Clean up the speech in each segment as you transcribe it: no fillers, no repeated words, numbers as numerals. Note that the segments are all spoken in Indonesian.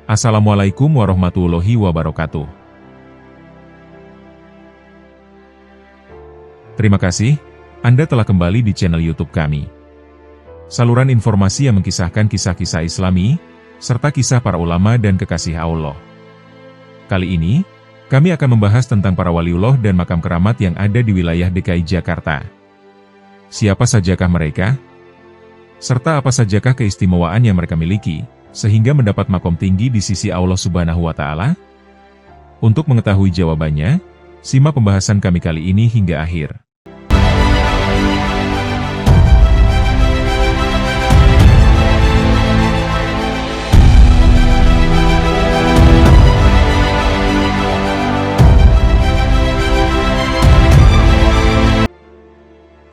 Assalamualaikum warahmatullahi wabarakatuh. Terima kasih, Anda telah kembali di channel YouTube kami. Saluran informasi yang mengkisahkan kisah-kisah Islami, serta kisah para ulama dan kekasih Allah. Kali ini, kami akan membahas tentang para waliullah dan makam keramat yang ada di wilayah DKI Jakarta. Siapa sajakah mereka? Serta apa sajakah keistimewaan yang mereka miliki, sehingga mendapat makom tinggi di sisi Allah Subhanahu wa Ta'ala? Untuk mengetahui jawabannya, simak pembahasan kami kali ini hingga akhir.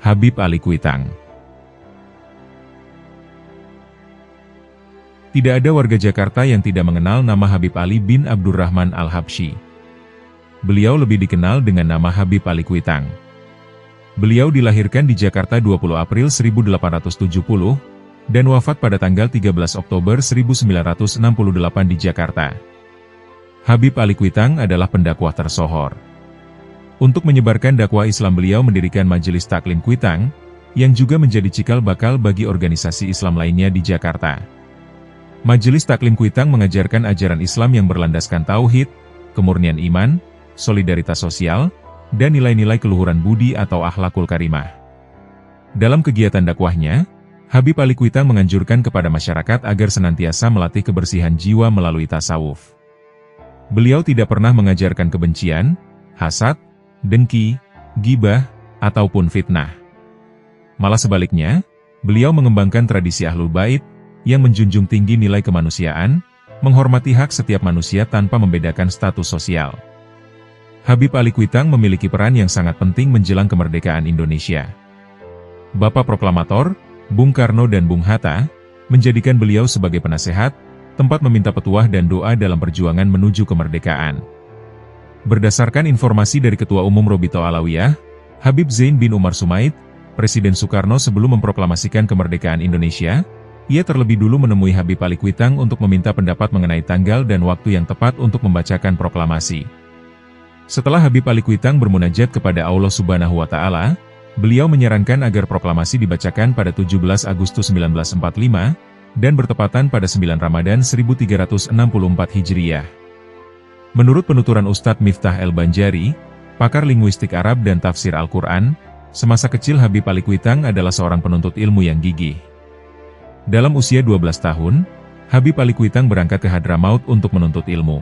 Habib Ali Kuitang. Tidak ada warga Jakarta yang tidak mengenal nama Habib Ali bin Abdurrahman Al-Habsyi. Beliau lebih dikenal dengan nama Habib Ali Kuitang. Beliau dilahirkan di Jakarta 20 April 1870, dan wafat pada tanggal 13 Oktober 1968 di Jakarta. Habib Ali Kuitang adalah pendakwah tersohor. Untuk menyebarkan dakwah Islam beliau mendirikan Majelis Taklim Kuitang, yang juga menjadi cikal bakal bagi organisasi Islam lainnya di Jakarta. Majelis Taklim Kuitang mengajarkan ajaran Islam yang berlandaskan tauhid, kemurnian iman, solidaritas sosial, dan nilai-nilai keluhuran budi atau akhlakul karimah. Dalam kegiatan dakwahnya, Habib Ali Kuitang menganjurkan kepada masyarakat agar senantiasa melatih kebersihan jiwa melalui tasawuf. Beliau tidak pernah mengajarkan kebencian, hasad, dengki, ghibah, ataupun fitnah. Malah sebaliknya, beliau mengembangkan tradisi Ahlul Bait, yang menjunjung tinggi nilai kemanusiaan, menghormati hak setiap manusia tanpa membedakan status sosial. Habib Ali Kuitang memiliki peran yang sangat penting menjelang kemerdekaan Indonesia. Bapak Proklamator, Bung Karno dan Bung Hatta, menjadikan beliau sebagai penasehat, tempat meminta petuah dan doa dalam perjuangan menuju kemerdekaan. Berdasarkan informasi dari Ketua Umum Robito Alawiyah, Habib Zain bin Umar Sumaid, Presiden Soekarno sebelum memproklamasikan kemerdekaan Indonesia, ia terlebih dulu menemui Habib Ali Kuitang untuk meminta pendapat mengenai tanggal dan waktu yang tepat untuk membacakan proklamasi. Setelah Habib Ali Kuitang bermunajat kepada Allah Subhanahu wa Ta'ala, beliau menyarankan agar proklamasi dibacakan pada 17 Agustus 1945, dan bertepatan pada 9 Ramadan 1364 Hijriyah. Menurut penuturan Ustadz Miftah El-Banjari, pakar linguistik Arab dan tafsir Al-Quran, semasa kecil Habib Ali Kuitang adalah seorang penuntut ilmu yang gigih. Dalam usia 12 tahun, Habib Ali Kuitang berangkat ke Hadramaut untuk menuntut ilmu.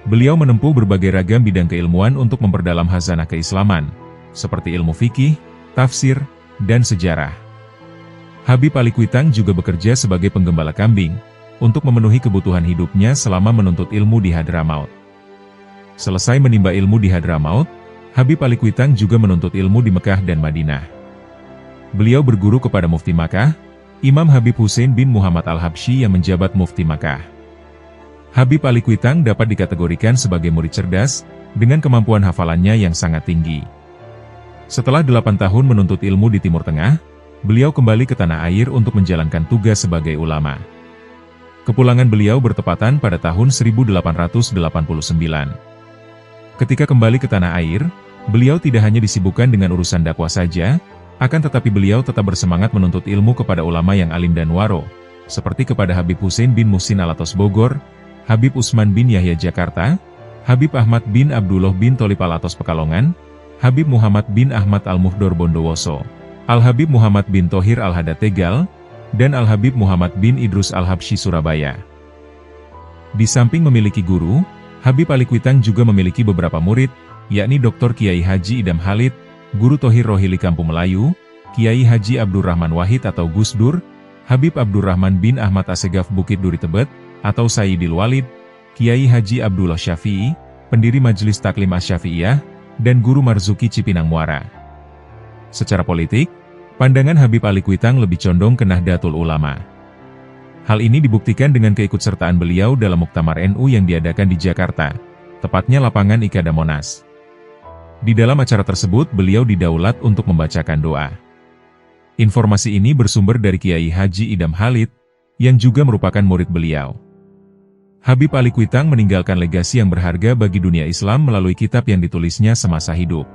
Beliau menempuh berbagai ragam bidang keilmuan untuk memperdalam khazanah keislaman, seperti ilmu fikih, tafsir, dan sejarah. Habib Ali Kuitang juga bekerja sebagai penggembala kambing, untuk memenuhi kebutuhan hidupnya selama menuntut ilmu di Hadramaut. Selesai menimba ilmu di Hadramaut, Habib Ali Kuitang juga menuntut ilmu di Mekah dan Madinah. Beliau berguru kepada Mufti Makkah, Imam Habib Hussein bin Muhammad Al-Habsyi yang menjabat Mufti Makkah. Habib Ali Kuitang dapat dikategorikan sebagai murid cerdas, dengan kemampuan hafalannya yang sangat tinggi. Setelah 8 tahun menuntut ilmu di Timur Tengah, beliau kembali ke tanah air untuk menjalankan tugas sebagai ulama. Kepulangan beliau bertepatan pada tahun 1889. Ketika kembali ke tanah air, beliau tidak hanya disibukkan dengan urusan dakwah saja, akan tetapi beliau tetap bersemangat menuntut ilmu kepada ulama yang alim dan waro, seperti kepada Habib Hussein bin Muhsin Alatos Bogor, Habib Usman bin Yahya Jakarta, Habib Ahmad bin Abdullah bin Tholib Alatos Pekalongan, Habib Muhammad bin Ahmad Al-Muhdor Bondowoso, Al-Habib Muhammad bin Thohir Al-Hadad Tegal, dan Al-Habib Muhammad bin Idrus Al-Habsyi Surabaya. Di samping memiliki guru, Habib Ali Kuitang juga memiliki beberapa murid, yakni Dr. Kiai Haji Idam Halid, Guru Thohir Rohili Kampung Melayu, Kiai Haji Abdurrahman Wahid atau Gus Dur, Habib Abdurrahman bin Ahmad Assegaf Bukit Duri Tebet, atau Sayyidil Walid, Kiai Haji Abdullah Syafi'i, pendiri Majelis Taklim Asy-Syafi'iyah, dan Guru Marzuki Cipinang Muara. Secara politik, pandangan Habib Ali Kuitang lebih condong ke Nahdlatul Ulama. Hal ini dibuktikan dengan keikutsertaan beliau dalam Muktamar NU yang diadakan di Jakarta, tepatnya lapangan Ikada Monas. Di dalam acara tersebut beliau didaulat untuk membacakan doa. Informasi ini bersumber dari Kiai Haji Idam Halid, yang juga merupakan murid beliau. Habib Ali Kuitang meninggalkan legasi yang berharga bagi dunia Islam melalui kitab yang ditulisnya semasa hidup.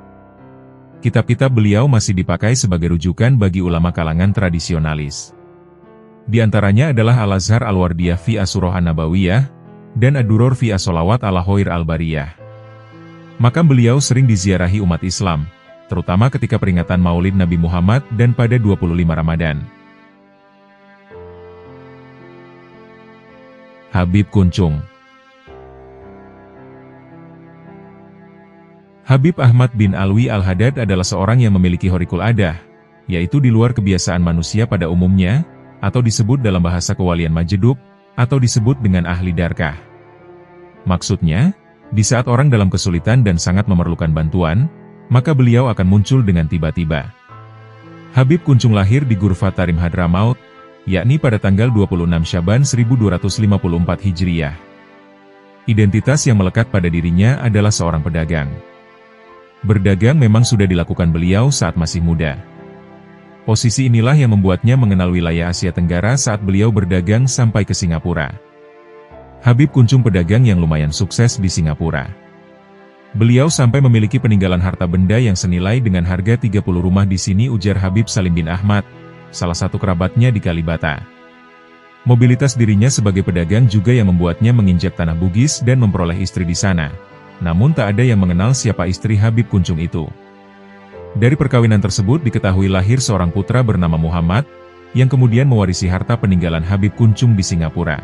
Kitab-kitab beliau masih dipakai sebagai rujukan bagi ulama kalangan tradisionalis. Di antaranya adalah Al-Azhar Al-Wardiyah fi As-Surah An-Nabawiyah dan Ad-Duror fi As-Sholawat ala Khair Al-Bariyah. Makam beliau sering diziarahi umat Islam, terutama ketika peringatan Maulid Nabi Muhammad dan pada 25 Ramadan. Habib Kuncung. Habib Ahmad bin Alwi Al-Haddad adalah seorang yang memiliki horikul adah, yaitu di luar kebiasaan manusia pada umumnya, atau disebut dalam bahasa kewalian majedub, atau disebut dengan ahli darkah. Maksudnya, di saat orang dalam kesulitan dan sangat memerlukan bantuan, maka beliau akan muncul dengan tiba-tiba. Habib Kuncung lahir di Ghurfat Tarim Hadramaut, yakni pada tanggal 26 Syaban 1254 Hijriyah. Identitas yang melekat pada dirinya adalah seorang pedagang. Berdagang memang sudah dilakukan beliau saat masih muda. Posisi inilah yang membuatnya mengenal wilayah Asia Tenggara saat beliau berdagang sampai ke Singapura. Habib Kuncung pedagang yang lumayan sukses di Singapura. Beliau sampai memiliki peninggalan harta benda yang senilai dengan harga 30 rumah di sini, ujar Habib Salim bin Ahmad, salah satu kerabatnya di Kalibata. Mobilitas dirinya sebagai pedagang juga yang membuatnya menginjak tanah Bugis dan memperoleh istri di sana. Namun tak ada yang mengenal siapa istri Habib Kuncung itu. Dari perkawinan tersebut diketahui lahir seorang putra bernama Muhammad, yang kemudian mewarisi harta peninggalan Habib Kuncung di Singapura.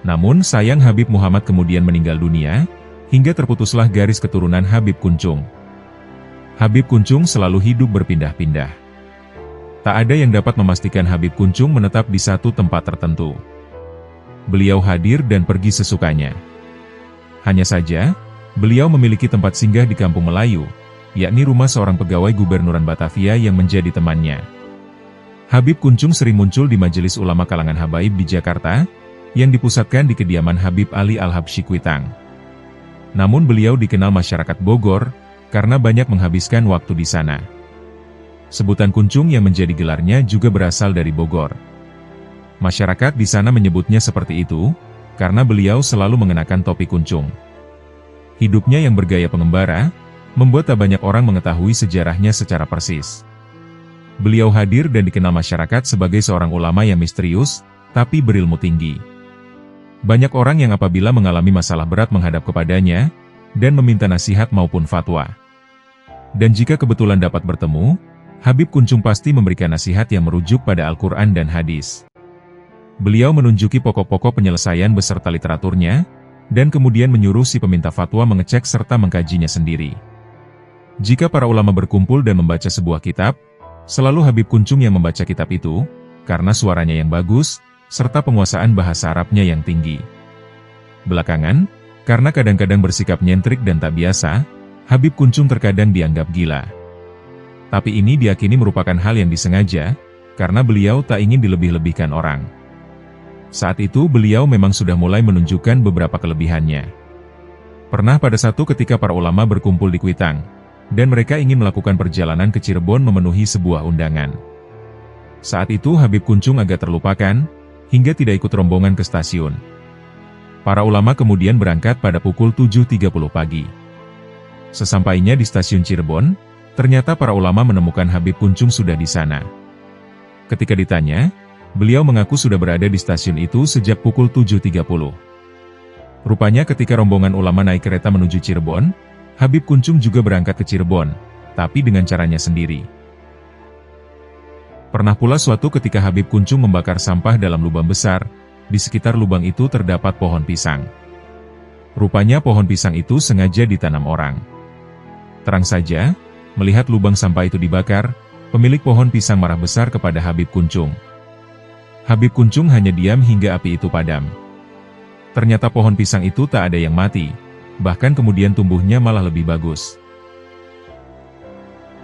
Namun sayang Habib Muhammad kemudian meninggal dunia, hingga terputuslah garis keturunan Habib Kuncung. Habib Kuncung selalu hidup berpindah-pindah. Tak ada yang dapat memastikan Habib Kuncung menetap di satu tempat tertentu. Beliau hadir dan pergi sesukanya. Hanya saja, beliau memiliki tempat singgah di Kampung Melayu, yakni rumah seorang pegawai Gubernuran Batavia yang menjadi temannya. Habib Kuncung sering muncul di majelis ulama kalangan habaib di Jakarta, yang dipusatkan di kediaman Habib Ali Al-Habsyi Kuitang. Namun beliau dikenal masyarakat Bogor, karena banyak menghabiskan waktu di sana. Sebutan Kuncung yang menjadi gelarnya juga berasal dari Bogor. Masyarakat di sana menyebutnya seperti itu, karena beliau selalu mengenakan topi kuncung. Hidupnya yang bergaya pengembara, membuat tak banyak orang mengetahui sejarahnya secara persis. Beliau hadir dan dikenal masyarakat sebagai seorang ulama yang misterius, tapi berilmu tinggi. Banyak orang yang apabila mengalami masalah berat menghadap kepadanya, dan meminta nasihat maupun fatwa. Dan jika kebetulan dapat bertemu, Habib Kuncung pasti memberikan nasihat yang merujuk pada Al-Quran dan hadis. Beliau menunjuki pokok-pokok penyelesaian beserta literaturnya, dan kemudian menyuruh si peminta fatwa mengecek serta mengkajinya sendiri. Jika para ulama berkumpul dan membaca sebuah kitab, selalu Habib Kuncung yang membaca kitab itu, karena suaranya yang bagus, serta penguasaan bahasa Arabnya yang tinggi. Belakangan, karena kadang-kadang bersikap nyentrik dan tak biasa, Habib Kuncung terkadang dianggap gila. Tapi ini diyakini merupakan hal yang disengaja, karena beliau tak ingin dilebih-lebihkan orang. Saat itu beliau memang sudah mulai menunjukkan beberapa kelebihannya. Pernah pada satu ketika para ulama berkumpul di Kuitang, dan mereka ingin melakukan perjalanan ke Cirebon memenuhi sebuah undangan. Saat itu Habib Kuncung agak terlupakan, hingga tidak ikut rombongan ke stasiun. Para ulama kemudian berangkat pada pukul 7.30 pagi. Sesampainya di stasiun Cirebon, ternyata para ulama menemukan Habib Kuncung sudah di sana. Ketika ditanya, beliau mengaku sudah berada di stasiun itu sejak pukul 7.30. Rupanya ketika rombongan ulama naik kereta menuju Cirebon, Habib Kuncung juga berangkat ke Cirebon, tapi dengan caranya sendiri. Pernah pula suatu ketika Habib Kuncung membakar sampah dalam lubang besar, di sekitar lubang itu terdapat pohon pisang. Rupanya pohon pisang itu sengaja ditanam orang. Terang saja, melihat lubang sampah itu dibakar, pemilik pohon pisang marah besar kepada Habib Kuncung. Habib Kuncung hanya diam hingga api itu padam. Ternyata pohon pisang itu tak ada yang mati, bahkan kemudian tumbuhnya malah lebih bagus.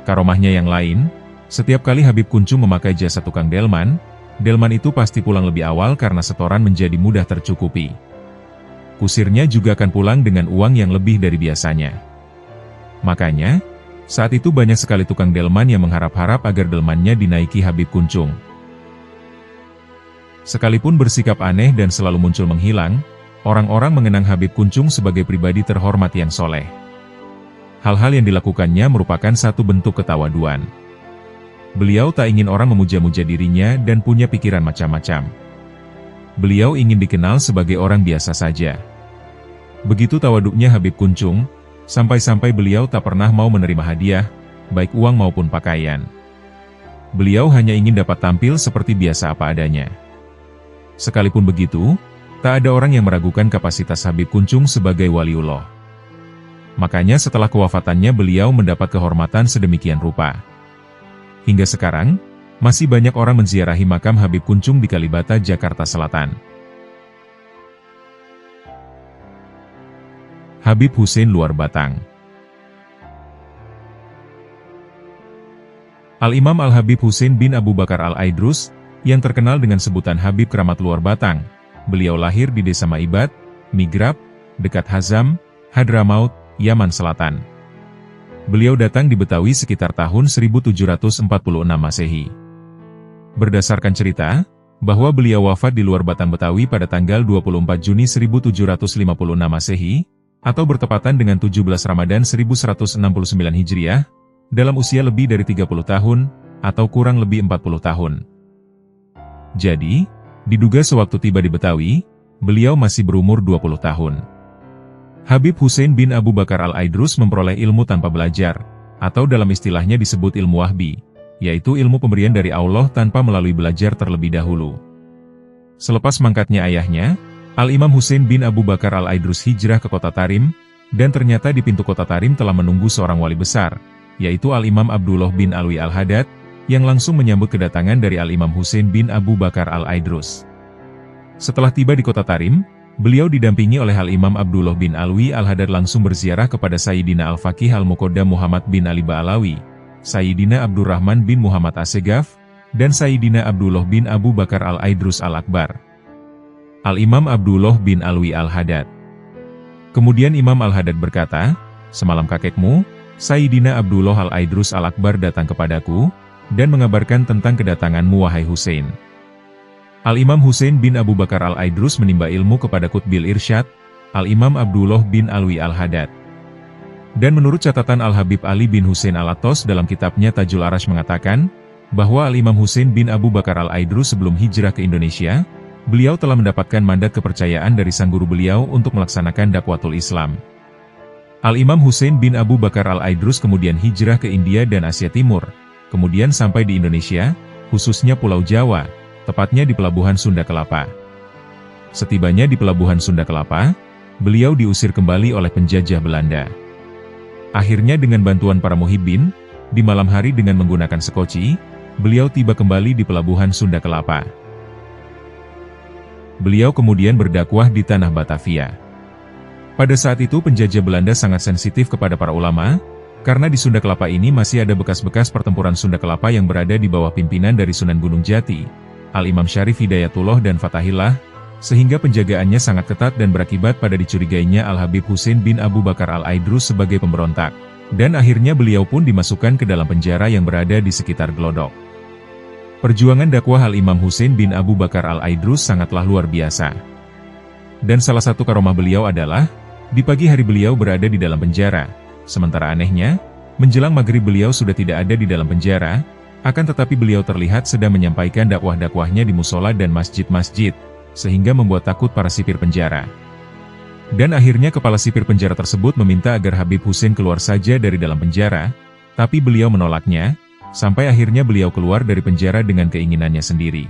Karomahnya yang lain, setiap kali Habib Kuncung memakai jasa tukang delman, delman itu pasti pulang lebih awal karena setoran menjadi mudah tercukupi. Kusirnya juga akan pulang dengan uang yang lebih dari biasanya. Makanya, saat itu banyak sekali tukang delman yang mengharap-harap agar delmannya dinaiki Habib Kuncung. Sekalipun bersikap aneh dan selalu muncul menghilang, Orang-orang mengenang Habib Kuncung sebagai pribadi terhormat yang soleh. Hal-hal yang dilakukannya merupakan satu bentuk ketawaduan. Beliau tak ingin orang memuja-muja dirinya dan punya pikiran macam-macam. Beliau ingin dikenal sebagai orang biasa saja. Begitu tawaduknya Habib Kuncung, sampai-sampai beliau tak pernah mau menerima hadiah, baik uang maupun pakaian. Beliau hanya ingin dapat tampil seperti biasa apa adanya. Sekalipun begitu, tak ada orang yang meragukan kapasitas Habib Kuncung sebagai waliullah. Makanya setelah kewafatannya beliau mendapat kehormatan sedemikian rupa. Hingga sekarang, masih banyak orang menziarahi makam Habib Kuncung di Kalibata, Jakarta Selatan. Habib Hussein Luar Batang. Al-Imam Al-Habib Hussein bin Abu Bakar Al-Aidrus, yang terkenal dengan sebutan Habib Keramat Luar Batang, beliau lahir di Desa Maibat, Migrab, dekat Hazam, Hadramaut, Yaman Selatan. Beliau datang di Betawi sekitar tahun 1746 Masehi. Berdasarkan cerita, bahwa beliau wafat di Luar Batang Betawi pada tanggal 24 Juni 1756 Masehi, atau bertepatan dengan 17 Ramadan 1169 Hijriah, dalam usia lebih dari 30 tahun, atau kurang lebih 40 tahun. Jadi, diduga sewaktu tiba di Betawi, beliau masih berumur 20 tahun. Habib Hussein bin Abu Bakar Al-Aidrus memperoleh ilmu tanpa belajar, atau dalam istilahnya disebut ilmu wahbi, yaitu ilmu pemberian dari Allah tanpa melalui belajar terlebih dahulu. Selepas mangkatnya ayahnya, Al-Imam Hussein bin Abu Bakar Al-Aidrus hijrah ke kota Tarim, dan ternyata di pintu kota Tarim telah menunggu seorang wali besar, yaitu Al-Imam Abdullah bin Alwi Al-Haddad, yang langsung menyambut kedatangan dari Al-Imam Hussein bin Abu Bakar Al-Aidrus. Setelah tiba di kota Tarim, beliau didampingi oleh Al-Imam Abdullah bin Alwi Al-Haddad langsung berziarah kepada Sayyidina Al-Faqih Al-Muqaddam Muhammad bin Ali Ba'alawi, Sayyidina Abdurrahman bin Muhammad Assegaf, dan Sayyidina Abdullah bin Abu Bakar Al-Aidrus Al-Akbar. Al-Imam Abdullah bin Alwi Al-Haddad. Kemudian Imam Al-Haddad berkata, "Semalam kakekmu, Sayyidina Abdullah Al-Aidrus Al-Akbar datang kepadaku, dan mengabarkan tentang kedatanganmu wahai Hussein." Al-Imam Hussein bin Abu Bakar Al-Aidrus menimba ilmu kepada Qutbil Irsyad, Al-Imam Abdullah bin Alwi Al-Haddad. Dan menurut catatan Al-Habib Ali bin Hussein Al-Attos dalam kitabnya Tajul Arash mengatakan, bahwa Al-Imam Hussein bin Abu Bakar Al-Aidrus sebelum hijrah ke Indonesia, beliau telah mendapatkan mandat kepercayaan dari sang guru beliau untuk melaksanakan dakwatul Islam. Al-Imam Hussein bin Abu Bakar Al-Aidrus kemudian hijrah ke India dan Asia Timur, kemudian sampai di Indonesia, khususnya Pulau Jawa, tepatnya di Pelabuhan Sunda Kelapa. Setibanya di Pelabuhan Sunda Kelapa, beliau diusir kembali oleh penjajah Belanda. Akhirnya dengan bantuan para muhibbin, di malam hari dengan menggunakan sekoci, beliau tiba kembali di Pelabuhan Sunda Kelapa. Beliau kemudian berdakwah di tanah Batavia. Pada saat itu penjajah Belanda sangat sensitif kepada para ulama, karena di Sunda Kelapa ini masih ada bekas-bekas pertempuran Sunda Kelapa yang berada di bawah pimpinan dari Sunan Gunung Jati, Al-Imam Syarif Hidayatullah dan Fatahillah, sehingga penjagaannya sangat ketat dan berakibat pada dicurigainya Al-Habib Hussein bin Abu Bakar Al-Aidrus sebagai pemberontak, dan akhirnya beliau pun dimasukkan ke dalam penjara yang berada di sekitar Glodok. Perjuangan dakwah Al-Imam Hussein bin Abu Bakar Al-Aidrus sangatlah luar biasa. Dan salah satu karomah beliau adalah, di pagi hari beliau berada di dalam penjara, sementara anehnya, menjelang maghrib beliau sudah tidak ada di dalam penjara, akan tetapi beliau terlihat sedang menyampaikan dakwah-dakwahnya di musola dan masjid-masjid, sehingga membuat takut para sipir penjara. Dan akhirnya kepala sipir penjara tersebut meminta agar Habib Hussein keluar saja dari dalam penjara, tapi beliau menolaknya, sampai akhirnya beliau keluar dari penjara dengan keinginannya sendiri.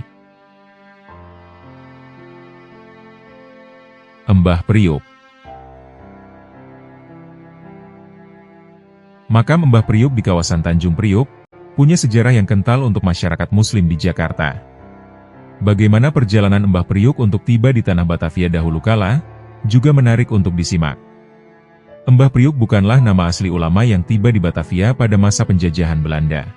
Mbah Priuk. Makam Mbah Priuk di kawasan Tanjung Priuk, punya sejarah yang kental untuk masyarakat Muslim di Jakarta. Bagaimana perjalanan Mbah Priuk untuk tiba di tanah Batavia dahulu kala, juga menarik untuk disimak. Mbah Priuk bukanlah nama asli ulama yang tiba di Batavia pada masa penjajahan Belanda.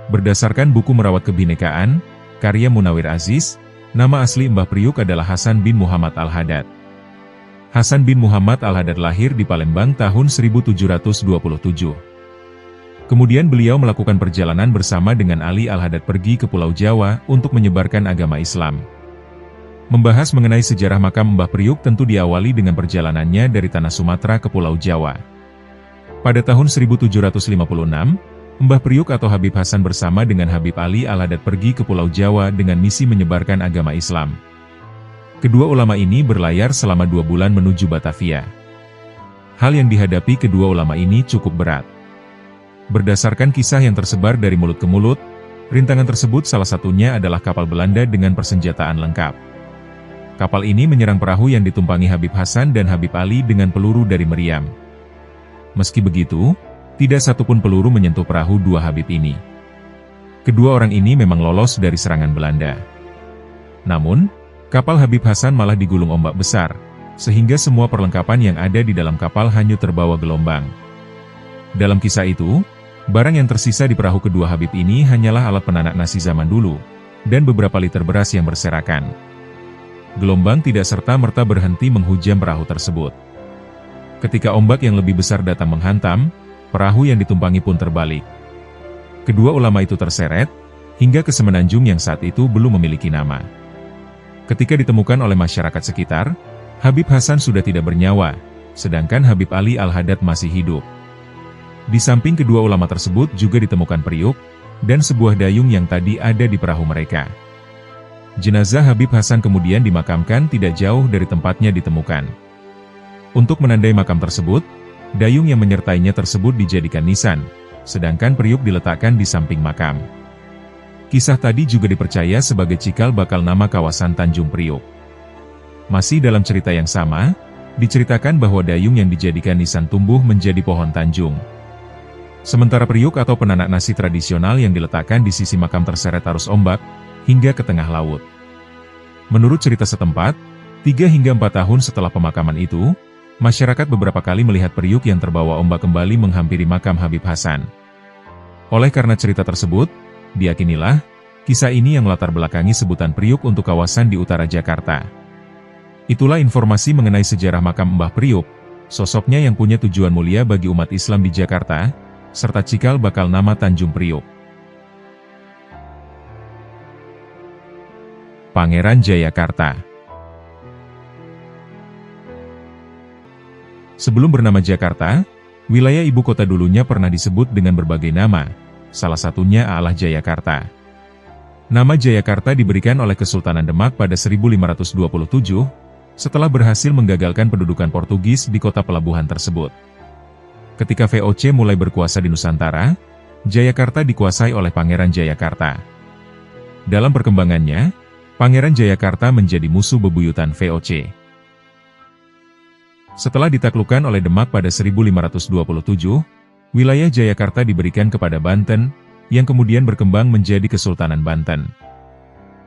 Berdasarkan buku Merawat Kebinekaan, karya Munawir Aziz, nama asli Mbah Priuk adalah Hasan bin Muhammad Al-Haddad. Hasan bin Muhammad Al-Haddad lahir di Palembang tahun 1727. Kemudian beliau melakukan perjalanan bersama dengan Ali Al-Haddad pergi ke Pulau Jawa untuk menyebarkan agama Islam. Membahas mengenai sejarah makam Mbah Priuk tentu diawali dengan perjalanannya dari tanah Sumatera ke Pulau Jawa. Pada tahun 1756, Mbah Priuk atau Habib Hasan bersama dengan Habib Ali Al-Haddad pergi ke Pulau Jawa dengan misi menyebarkan agama Islam. Kedua ulama ini berlayar selama 2 bulan menuju Batavia. Hal yang dihadapi kedua ulama ini cukup berat. Berdasarkan kisah yang tersebar dari mulut ke mulut, rintangan tersebut salah satunya adalah kapal Belanda dengan persenjataan lengkap. Kapal ini menyerang perahu yang ditumpangi Habib Hasan dan Habib Ali dengan peluru dari meriam. Meski begitu, tidak satupun peluru menyentuh perahu dua Habib ini. Kedua orang ini memang lolos dari serangan Belanda. Namun, kapal Habib Hasan malah digulung ombak besar, sehingga semua perlengkapan yang ada di dalam kapal hanyut terbawa gelombang. Dalam kisah itu, barang yang tersisa di perahu kedua Habib ini hanyalah alat penanak nasi zaman dulu, dan beberapa liter beras yang berserakan. Gelombang tidak serta-merta berhenti menghujam perahu tersebut. Ketika ombak yang lebih besar datang menghantam, perahu yang ditumpangi pun terbalik. Kedua ulama itu terseret, hingga ke semenanjung yang saat itu belum memiliki nama. Ketika ditemukan oleh masyarakat sekitar, Habib Hasan sudah tidak bernyawa, sedangkan Habib Ali Al-Haddad masih hidup. Di samping kedua ulama tersebut juga ditemukan periuk, dan sebuah dayung yang tadi ada di perahu mereka. Jenazah Habib Hasan kemudian dimakamkan tidak jauh dari tempatnya ditemukan. Untuk menandai makam tersebut, dayung yang menyertainya tersebut dijadikan nisan, sedangkan periuk diletakkan di samping makam. Kisah tadi juga dipercaya sebagai cikal bakal nama kawasan Tanjung Priuk. Masih dalam cerita yang sama, diceritakan bahwa dayung yang dijadikan nisan tumbuh menjadi pohon Tanjung. Sementara periuk atau penanak nasi tradisional yang diletakkan di sisi makam terseret arus ombak, hingga ke tengah laut. Menurut cerita setempat, 3 hingga 4 tahun setelah pemakaman itu, masyarakat beberapa kali melihat periuk yang terbawa ombak kembali menghampiri makam Habib Hasan. Oleh karena cerita tersebut, diyakinilah, kisah ini yang melatar belakangi sebutan periuk untuk kawasan di utara Jakarta. Itulah informasi mengenai sejarah makam Mbah Priuk, sosoknya yang punya tujuan mulia bagi umat Islam di Jakarta, serta cikal bakal nama Tanjung Priuk. Pangeran Jayakarta. Sebelum bernama Jakarta, wilayah ibu kota dulunya pernah disebut dengan berbagai nama, salah satunya adalah Jayakarta. Nama Jayakarta diberikan oleh Kesultanan Demak pada 1527, setelah berhasil menggagalkan pendudukan Portugis di kota pelabuhan tersebut. Ketika VOC mulai berkuasa di Nusantara, Jayakarta dikuasai oleh Pangeran Jayakarta. Dalam perkembangannya, Pangeran Jayakarta menjadi musuh bebuyutan VOC. Setelah ditaklukkan oleh Demak pada 1527, wilayah Jayakarta diberikan kepada Banten, yang kemudian berkembang menjadi Kesultanan Banten.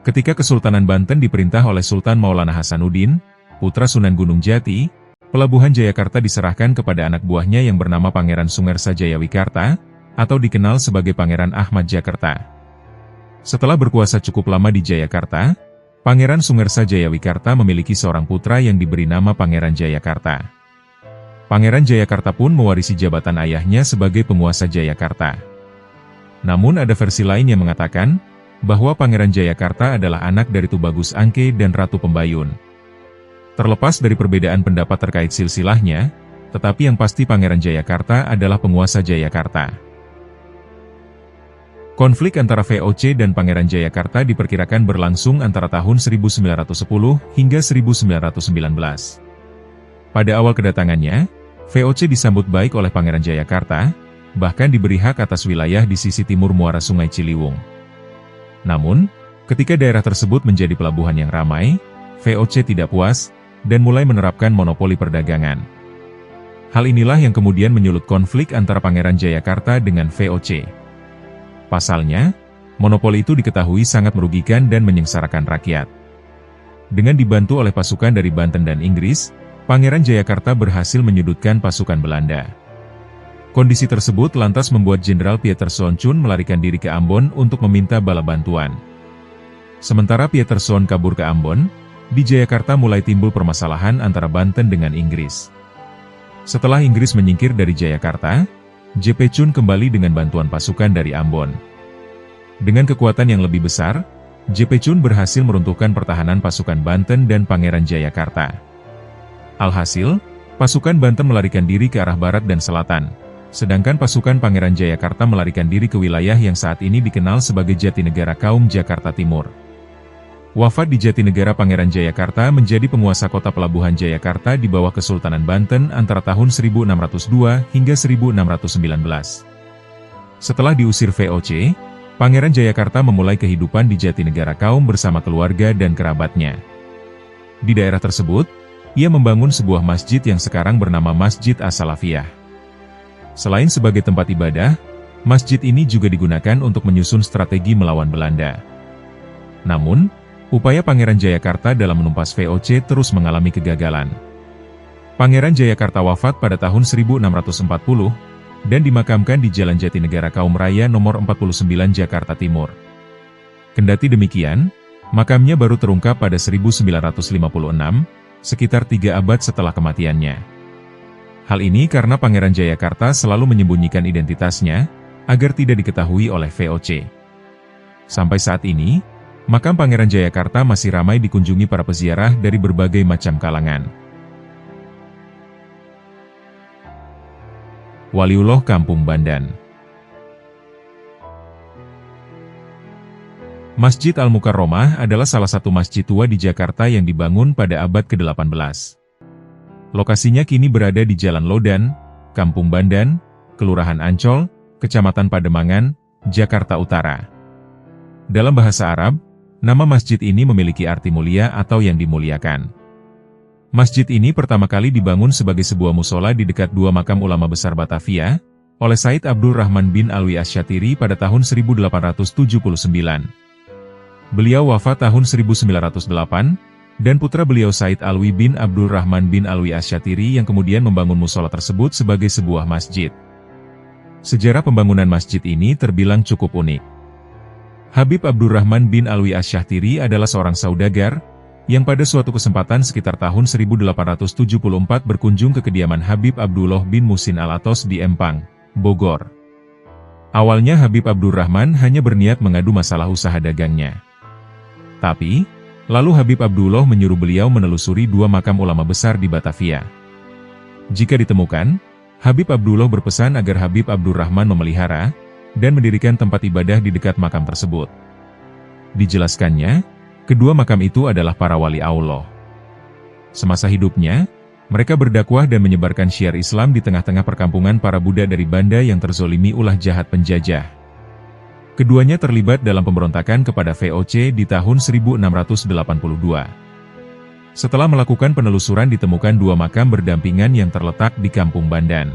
Ketika Kesultanan Banten diperintah oleh Sultan Maulana Hasanuddin, putra Sunan Gunung Jati, pelabuhan Jayakarta diserahkan kepada anak buahnya yang bernama Pangeran Sungersa Jayawikarta, atau dikenal sebagai Pangeran Ahmad Jakarta. Setelah berkuasa cukup lama di Jayakarta, Pangeran Sungersa Jayawikarta memiliki seorang putra yang diberi nama Pangeran Jayakarta. Pangeran Jayakarta pun mewarisi jabatan ayahnya sebagai penguasa Jayakarta. Namun ada versi lain yang mengatakan, bahwa Pangeran Jayakarta adalah anak dari Tubagus Angke dan Ratu Pembayun. Terlepas dari perbedaan pendapat terkait silsilahnya, tetapi yang pasti Pangeran Jayakarta adalah penguasa Jayakarta. Konflik antara VOC dan Pangeran Jayakarta diperkirakan berlangsung antara tahun 1910 hingga 1919. Pada awal kedatangannya, VOC disambut baik oleh Pangeran Jayakarta, bahkan diberi hak atas wilayah di sisi timur muara Sungai Ciliwung. Namun, ketika daerah tersebut menjadi pelabuhan yang ramai, VOC tidak puas, dan mulai menerapkan monopoli perdagangan. Hal inilah yang kemudian menyulut konflik antara Pangeran Jayakarta dengan VOC. Pasalnya, monopoli itu diketahui sangat merugikan dan menyengsarakan rakyat. Dengan dibantu oleh pasukan dari Banten dan Inggris, Pangeran Jayakarta berhasil menyudutkan pasukan Belanda. Kondisi tersebut lantas membuat Jenderal Pieterszoon Koen melarikan diri ke Ambon untuk meminta bala bantuan. Sementara Pieterszoon kabur ke Ambon, di Jayakarta mulai timbul permasalahan antara Banten dengan Inggris. Setelah Inggris menyingkir dari Jayakarta, J.P. Koen kembali dengan bantuan pasukan dari Ambon. Dengan kekuatan yang lebih besar, JP Chun berhasil meruntuhkan pertahanan pasukan Banten dan Pangeran Jayakarta. Alhasil, pasukan Banten melarikan diri ke arah barat dan selatan, sedangkan pasukan Pangeran Jayakarta melarikan diri ke wilayah yang saat ini dikenal sebagai Jatinegara Kaum Jakarta Timur. Wafat di Jatinegara, Pangeran Jayakarta menjadi penguasa kota pelabuhan Jayakarta di bawah Kesultanan Banten antara tahun 1602 hingga 1619. Setelah diusir VOC, Pangeran Jayakarta memulai kehidupan di Jatinegara Kaum bersama keluarga dan kerabatnya. Di daerah tersebut, ia membangun sebuah masjid yang sekarang bernama Masjid As-Salafiyah. Selain sebagai tempat ibadah, masjid ini juga digunakan untuk menyusun strategi melawan Belanda. Namun, upaya Pangeran Jayakarta dalam menumpas VOC terus mengalami kegagalan. Pangeran Jayakarta wafat pada tahun 1640, dan dimakamkan di Jalan Jatinegara Kaum Raya nomor 49 Jakarta Timur. Kendati demikian, makamnya baru terungkap pada 1956, sekitar 3 abad setelah kematiannya. Hal ini karena Pangeran Jayakarta selalu menyembunyikan identitasnya, agar tidak diketahui oleh VOC. Sampai saat ini, makam Pangeran Jayakarta masih ramai dikunjungi para peziarah dari berbagai macam kalangan. Waliullah Kampung Bandan. Masjid Al-Mukarromah adalah salah satu masjid tua di Jakarta yang dibangun pada abad ke-18. Lokasinya kini berada di Jalan Lodan, Kampung Bandan, Kelurahan Ancol, Kecamatan Pademangan, Jakarta Utara. Dalam bahasa Arab, nama masjid ini memiliki arti mulia atau yang dimuliakan. Masjid ini pertama kali dibangun sebagai sebuah musola di dekat 2 makam ulama besar Batavia, oleh Said Abdul Rahman bin Alwi Asy-Syatiri pada tahun 1879. Beliau wafat tahun 1908, dan putra beliau Said Alwi bin Abdul Rahman bin Alwi Asy-Syatiri yang kemudian membangun musola tersebut sebagai sebuah masjid. Sejarah pembangunan masjid ini terbilang cukup unik. Habib Abdurrahman bin Alwi Asy-Syatiri adalah seorang saudagar, yang pada suatu kesempatan sekitar tahun 1874 berkunjung ke kediaman Habib Abdullah bin Musin Al-Atos di Empang, Bogor. Awalnya Habib Abdurrahman hanya berniat mengadu masalah usaha dagangnya. Tapi, lalu Habib Abdullah menyuruh beliau menelusuri 2 makam ulama besar di Batavia. Jika ditemukan, Habib Abdullah berpesan agar Habib Abdurrahman memelihara dan mendirikan tempat ibadah di dekat makam tersebut. Dijelaskannya, kedua makam itu adalah para wali Allah. Semasa hidupnya, mereka berdakwah dan menyebarkan syiar Islam di tengah-tengah perkampungan para Buddha dari Banda yang terzolimi ulah jahat penjajah. Keduanya terlibat dalam pemberontakan kepada VOC di tahun 1682. Setelah melakukan penelusuran ditemukan 2 makam berdampingan yang terletak di Kampung Bandan.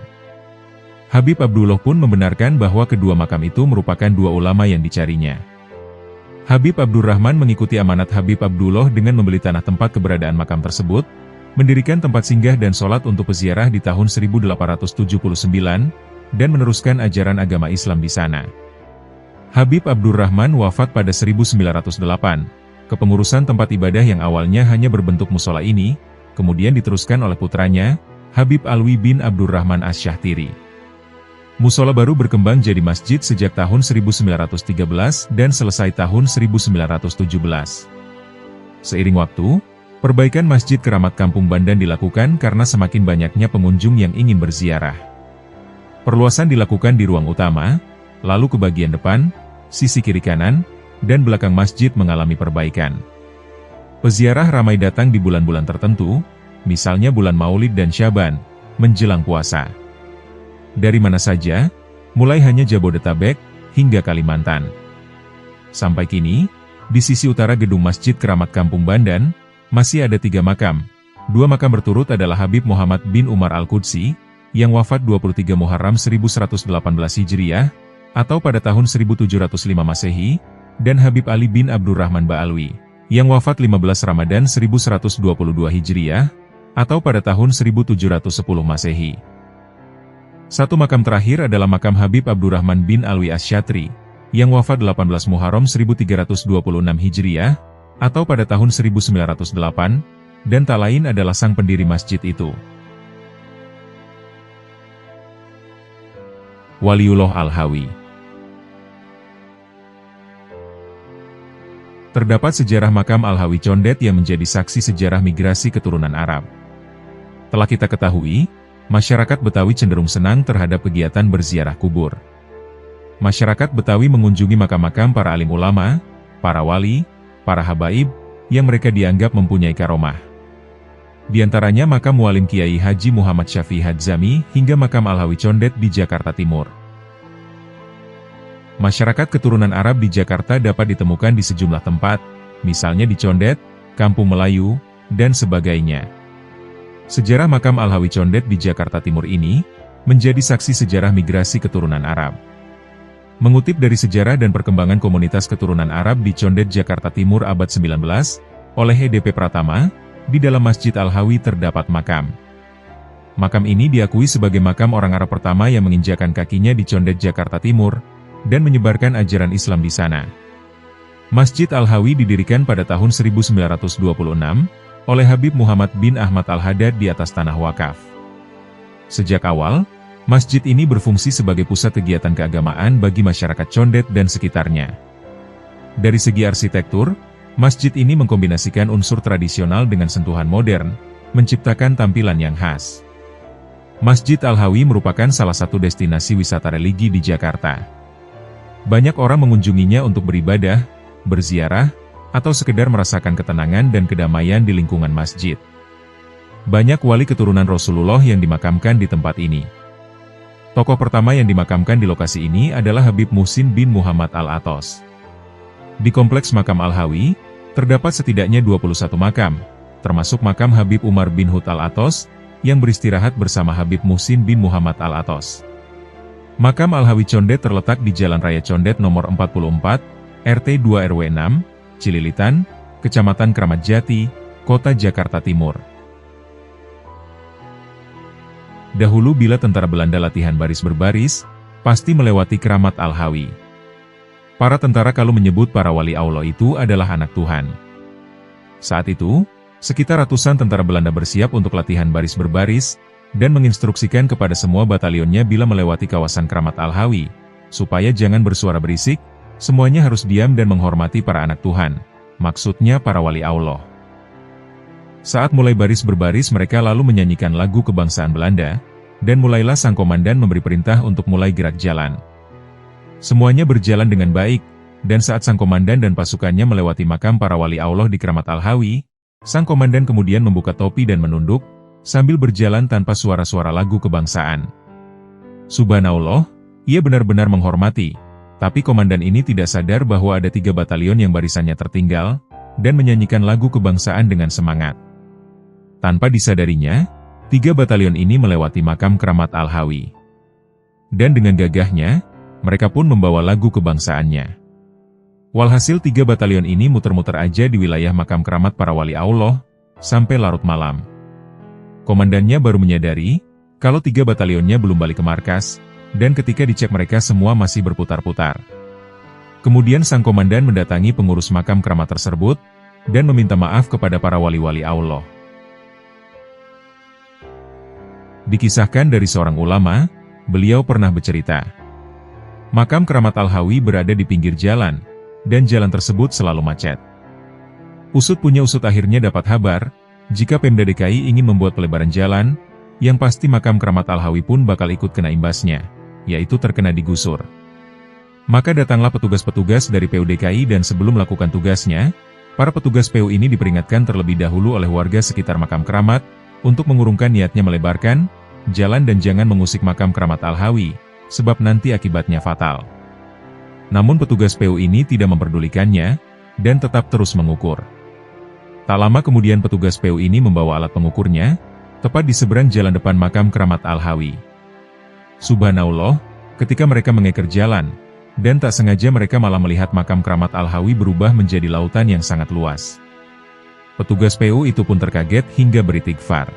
Habib Abdullah pun membenarkan bahwa kedua makam itu merupakan 2 ulama yang dicarinya. Habib Abdurrahman mengikuti amanat Habib Abdullah dengan membeli tanah tempat keberadaan makam tersebut, mendirikan tempat singgah dan sholat untuk peziarah di tahun 1879, dan meneruskan ajaran agama Islam di sana. Habib Abdurrahman wafat pada 1908. Kepengurusan tempat ibadah yang awalnya hanya berbentuk musola ini, kemudian diteruskan oleh putranya, Habib Alwi bin Abdurrahman Asy-Syatiri. Musola baru berkembang jadi masjid sejak tahun 1913 dan selesai tahun 1917. Seiring waktu, perbaikan Masjid Keramat Kampung Bandan dilakukan karena semakin banyaknya pengunjung yang ingin berziarah. Perluasan dilakukan di ruang utama, lalu ke bagian depan, sisi kiri kanan, dan belakang masjid mengalami perbaikan. Peziarah ramai datang di bulan-bulan tertentu, misalnya bulan Maulid dan Syaban, menjelang puasa. Dari mana saja, mulai hanya Jabodetabek, hingga Kalimantan. Sampai kini, di sisi utara gedung Masjid Keramat Kampung Bandan, masih ada 3 makam. 2 makam berturut adalah Habib Muhammad bin Umar Al-Qudsi, yang wafat 23 Muharram 1118 Hijriah, atau pada tahun 1705 Masehi, dan Habib Ali bin Abdurrahman Ba'alwi, yang wafat 15 Ramadan 1122 Hijriah, atau pada tahun 1710 Masehi. Satu makam terakhir adalah makam Habib Abdurrahman bin Alwi Asy-Syatri, yang wafat 18 Muharram 1326 Hijriah, atau pada tahun 1908, dan tak lain adalah sang pendiri masjid itu. Waliullah Al-Hawi. Terdapat sejarah makam Al-Hawi Condet yang menjadi saksi sejarah migrasi keturunan Arab. Telah kita ketahui, masyarakat Betawi cenderung senang terhadap kegiatan berziarah kubur. Masyarakat Betawi mengunjungi makam-makam para alim ulama, para wali, para habaib, yang mereka dianggap mempunyai karomah. Di antaranya makam Mualim Kiai Haji Muhammad Syafi'i Hadzami hingga makam Al-Hawi Condet di Jakarta Timur. Masyarakat keturunan Arab di Jakarta dapat ditemukan di sejumlah tempat, misalnya di Condet, Kampung Melayu, dan sebagainya. Sejarah makam Al-Hawi Condet di Jakarta Timur ini menjadi saksi sejarah migrasi keturunan Arab. Mengutip dari sejarah dan perkembangan komunitas keturunan Arab di Condet, Jakarta Timur abad 19, oleh EDP Pratama, di dalam Masjid Al-Hawi terdapat makam. Makam ini diakui sebagai makam orang Arab pertama yang menginjakan kakinya di Condet, Jakarta Timur, dan menyebarkan ajaran Islam di sana. Masjid Al-Hawi didirikan pada tahun 1926, oleh Habib Muhammad bin Ahmad Al-Haddad di atas tanah wakaf. Sejak awal, masjid ini berfungsi sebagai pusat kegiatan keagamaan bagi masyarakat Condet dan sekitarnya. Dari segi arsitektur, masjid ini mengkombinasikan unsur tradisional dengan sentuhan modern, menciptakan tampilan yang khas. Masjid Al-Hawi merupakan salah satu destinasi wisata religi di Jakarta. Banyak orang mengunjunginya untuk beribadah, berziarah, atau sekedar merasakan ketenangan dan kedamaian di lingkungan masjid. Banyak wali keturunan Rasulullah yang dimakamkan di tempat ini. Tokoh pertama yang dimakamkan di lokasi ini adalah Habib Muhsin bin Muhammad Al-Atos. Di kompleks makam Al-Hawi, terdapat setidaknya 21 makam, termasuk makam Habib Umar bin Hud Al-Atos, yang beristirahat bersama Habib Muhsin bin Muhammad Al-Atos. Makam Al-Hawi Condet terletak di Jalan Raya Condet nomor 44, RT 2 RW 6, Cililitan, Kecamatan Kramat Jati, Kota Jakarta Timur. Dahulu bila tentara Belanda latihan baris berbaris, pasti melewati Kramat Al-Hawi. Para tentara kalau menyebut para wali Allah itu adalah anak Tuhan. Saat itu, sekitar ratusan tentara Belanda bersiap untuk latihan baris berbaris, dan menginstruksikan kepada semua batalionnya bila melewati kawasan Kramat Al-Hawi, supaya jangan bersuara berisik, semuanya harus diam dan menghormati para anak Tuhan, maksudnya para wali Allah. Saat mulai baris berbaris mereka lalu menyanyikan lagu kebangsaan Belanda, dan mulailah sang komandan memberi perintah untuk mulai gerak jalan. Semuanya berjalan dengan baik, dan saat sang komandan dan pasukannya melewati makam para wali Allah di Kramat Al-Hawi, sang komandan kemudian membuka topi dan menunduk, sambil berjalan tanpa suara-suara lagu kebangsaan. Subhanallah, ia benar-benar menghormati, tapi komandan ini tidak sadar bahwa ada 3 batalion yang barisannya tertinggal, dan menyanyikan lagu kebangsaan dengan semangat. Tanpa disadarinya, 3 batalion ini melewati makam Kramat Al-Hawi. Dan dengan gagahnya, mereka pun membawa lagu kebangsaannya. Walhasil 3 batalion ini muter-muter aja di wilayah makam keramat para wali Allah, sampai larut malam. Komandannya baru menyadari, kalau 3 batalionnya belum balik ke markas, dan ketika dicek mereka semua masih berputar-putar. Kemudian sang komandan mendatangi pengurus makam keramat tersebut, dan meminta maaf kepada para wali-wali Allah. Dikisahkan dari seorang ulama, beliau pernah bercerita. Makam keramat Al-Hawi berada di pinggir jalan, dan jalan tersebut selalu macet. Usut punya usut akhirnya dapat kabar, jika Pemda DKI ingin membuat pelebaran jalan, yang pasti makam keramat Al-Hawi pun bakal ikut kena imbasnya, yaitu terkena digusur. Maka datanglah petugas-petugas dari PU DKI dan sebelum melakukan tugasnya, para petugas PU ini diperingatkan terlebih dahulu oleh warga sekitar makam keramat, untuk mengurungkan niatnya melebarkan jalan dan jangan mengusik makam keramat Al-Hawi, sebab nanti akibatnya fatal. Namun petugas PU ini tidak memperdulikannya, dan tetap terus mengukur. Tak lama kemudian petugas PU ini membawa alat pengukurnya, tepat di seberang jalan depan makam keramat Al-Hawi. Subhanallah, ketika mereka mengeker jalan, dan tak sengaja mereka malah melihat makam keramat Al-Hawi berubah menjadi lautan yang sangat luas. Petugas PU itu pun terkaget hingga beristighfar.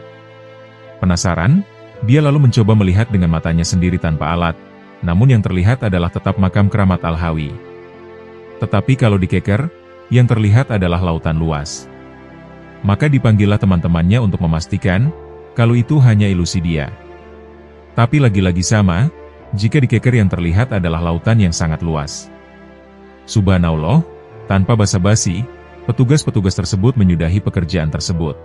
Penasaran, dia lalu mencoba melihat dengan matanya sendiri tanpa alat, namun yang terlihat adalah tetap makam keramat Al-Hawi. Tetapi kalau dikeker, yang terlihat adalah lautan luas. Maka dipanggillah teman-temannya untuk memastikan, kalau itu hanya ilusi dia. Tapi lagi-lagi sama, jika dikeker yang terlihat adalah lautan yang sangat luas. Subhanallah, Tanpa basa-basi, petugas-petugas tersebut menyudahi pekerjaan tersebut.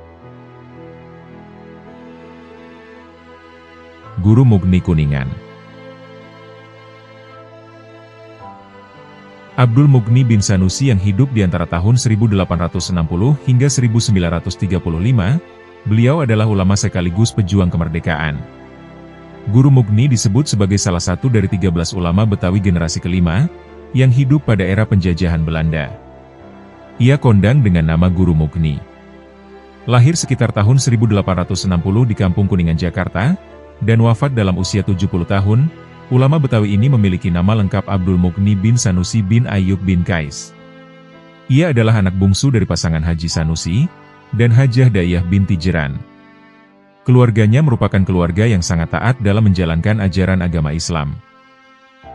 Guru Mugni Kuningan. Abdul Mugni bin Sanusi yang hidup di antara tahun 1860 hingga 1935, beliau adalah ulama sekaligus pejuang kemerdekaan. Guru Mugni disebut sebagai salah satu dari 13 ulama Betawi generasi kelima, yang hidup pada era penjajahan Belanda. Ia kondang dengan nama Guru Mugni. Lahir sekitar tahun 1860 di Kampung Kuningan, Jakarta, dan wafat dalam usia 70 tahun, ulama Betawi ini memiliki nama lengkap Abdul Mugni bin Sanusi bin Ayyub bin Kais. Ia adalah anak bungsu dari pasangan Haji Sanusi dan Hajah Dayah binti Jeran. Keluarganya merupakan keluarga yang sangat taat dalam menjalankan ajaran agama Islam.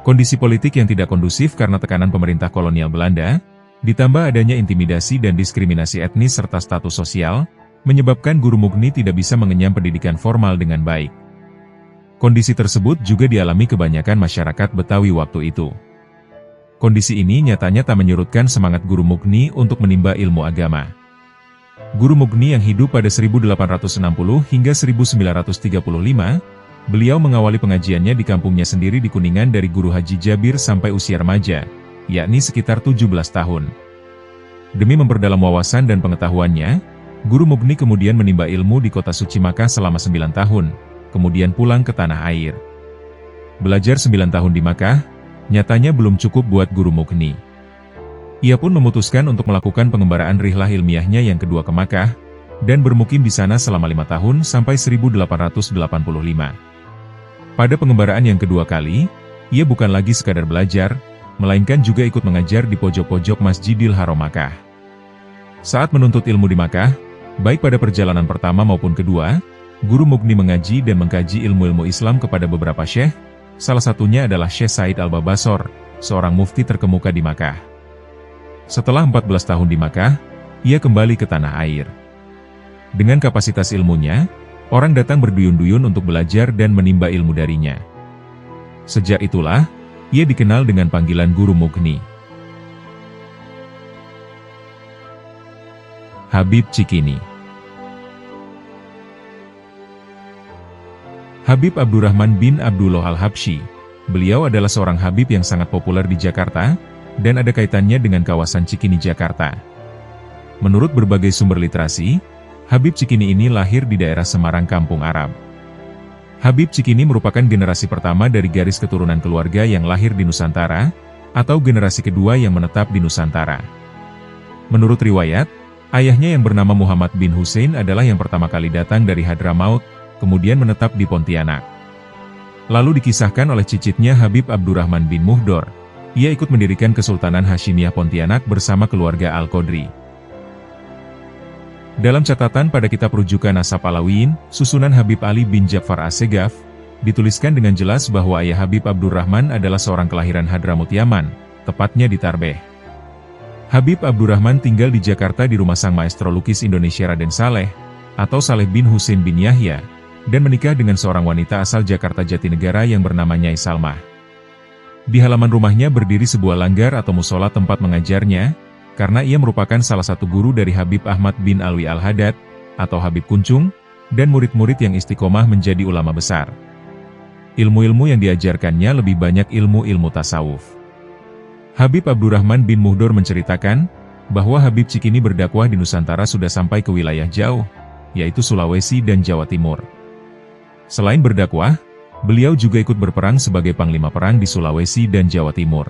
Kondisi politik yang tidak kondusif karena tekanan pemerintah kolonial Belanda, ditambah adanya intimidasi dan diskriminasi etnis serta status sosial, menyebabkan Guru Mugni tidak bisa mengenyam pendidikan formal dengan baik. Kondisi tersebut juga dialami kebanyakan masyarakat Betawi waktu itu. Kondisi ini nyatanya tak menyurutkan semangat Guru Mugni untuk menimba ilmu agama. Guru Mugni yang hidup pada 1860 hingga 1935, beliau mengawali pengajiannya di kampungnya sendiri di Kuningan dari Guru Haji Jabir sampai usia remaja, yakni sekitar 17 tahun. Demi memperdalam wawasan dan pengetahuannya, Guru Mugni kemudian menimba ilmu di kota suci Makkah selama 9 tahun, kemudian pulang ke tanah air. Belajar 9 tahun di Makkah, nyatanya belum cukup buat Guru Mugni. Ia pun memutuskan untuk melakukan pengembaraan rihlah ilmiahnya yang kedua ke Makkah, dan bermukim di sana selama 5 tahun sampai 1885. Pada pengembaraan yang kedua kali, ia bukan lagi sekadar belajar, melainkan juga ikut mengajar di pojok-pojok Masjidil Haram Makkah. Saat menuntut ilmu di Makkah, baik pada perjalanan pertama maupun kedua, Guru Mugni mengaji dan mengkaji ilmu-ilmu Islam kepada beberapa syekh, salah satunya adalah Syekh Said Al-Babasor, seorang mufti terkemuka di Makkah. Setelah 14 tahun di Makkah, ia kembali ke tanah air. Dengan kapasitas ilmunya, orang datang berduyun-duyun untuk belajar dan menimba ilmu darinya. Sejak itulah, ia dikenal dengan panggilan Guru Mugni. Habib Cikini. Habib Abdurrahman bin Abdullah Al-Habsyi, beliau adalah seorang Habib yang sangat populer di Jakarta, dan ada kaitannya dengan kawasan Cikini, Jakarta. Menurut berbagai sumber literasi, Habib Cikini ini lahir di daerah Semarang, Kampung Arab. Habib Cikini merupakan generasi pertama dari garis keturunan keluarga yang lahir di Nusantara, atau generasi kedua yang menetap di Nusantara. Menurut riwayat, ayahnya yang bernama Muhammad bin Hussein adalah yang pertama kali datang dari Hadramaut, kemudian menetap di Pontianak. Lalu dikisahkan oleh cicitnya Habib Abdurrahman bin Muhdor, ia ikut mendirikan Kesultanan Hasyimiyah Pontianak bersama keluarga Al-Qodri. Dalam catatan pada kitab rujukan Nasab Alawiyin, susunan Habib Ali bin Ja'far As-Segaf, dituliskan dengan jelas bahwa ayah Habib Abdurrahman adalah seorang kelahiran Hadramut Yaman, tepatnya di Tarbeh. Habib Abdurrahman tinggal di Jakarta di rumah sang maestro lukis Indonesia Raden Saleh, atau Saleh bin Husein bin Yahya, dan menikah dengan seorang wanita asal Jakarta Jatinegara yang bernama Nyai Salmah. Di halaman rumahnya berdiri sebuah langgar atau musola tempat mengajarnya, karena ia merupakan salah satu guru dari Habib Ahmad bin Alwi Al-Haddad, atau Habib Kuncung, dan murid-murid yang istiqomah menjadi ulama besar. Ilmu-ilmu yang diajarkannya lebih banyak ilmu-ilmu tasawuf. Habib Abdurrahman bin Muhdor menceritakan, bahwa Habib Cikini berdakwah di Nusantara sudah sampai ke wilayah jauh, yaitu Sulawesi dan Jawa Timur. Selain berdakwah, beliau juga ikut berperang sebagai panglima perang di Sulawesi dan Jawa Timur.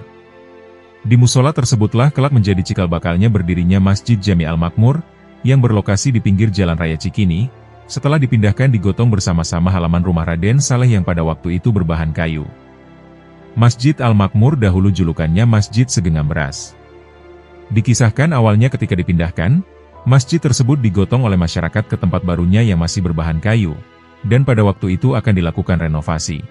Di musola tersebutlah kelak menjadi cikal bakalnya berdirinya Masjid Jami Al-Makmur, yang berlokasi di pinggir Jalan Raya Cikini, setelah dipindahkan digotong bersama-sama halaman rumah Raden Saleh yang pada waktu itu berbahan kayu. Masjid Al-Makmur dahulu julukannya Masjid Segenggam Beras. Dikisahkan awalnya ketika dipindahkan, masjid tersebut digotong oleh masyarakat ke tempat barunya yang masih berbahan kayu, dan pada waktu itu akan dilakukan renovasi.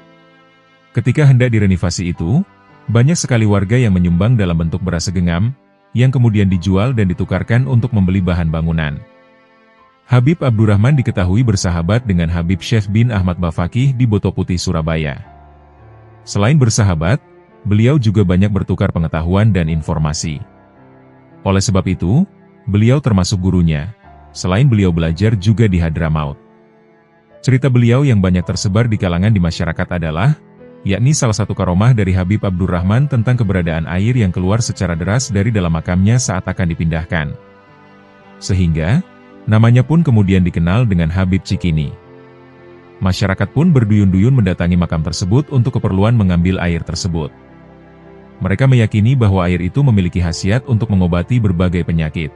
Ketika hendak direnovasi itu, banyak sekali warga yang menyumbang dalam bentuk beras segenggam, yang kemudian dijual dan ditukarkan untuk membeli bahan bangunan. Habib Abdurrahman diketahui bersahabat dengan Habib Syekh bin Ahmad Bafaqih di Boto Putih, Surabaya. Selain bersahabat, beliau juga banyak bertukar pengetahuan dan informasi. Oleh sebab itu, beliau termasuk gurunya. Selain beliau belajar juga di Hadramaut. Cerita beliau yang banyak tersebar di kalangan di masyarakat adalah, yakni salah satu karomah dari Habib Abdurrahman tentang keberadaan air yang keluar secara deras dari dalam makamnya saat akan dipindahkan. Sehingga, namanya pun kemudian dikenal dengan Habib Cikini. Masyarakat pun berduyun-duyun mendatangi makam tersebut untuk keperluan mengambil air tersebut. Mereka meyakini bahwa air itu memiliki khasiat untuk mengobati berbagai penyakit.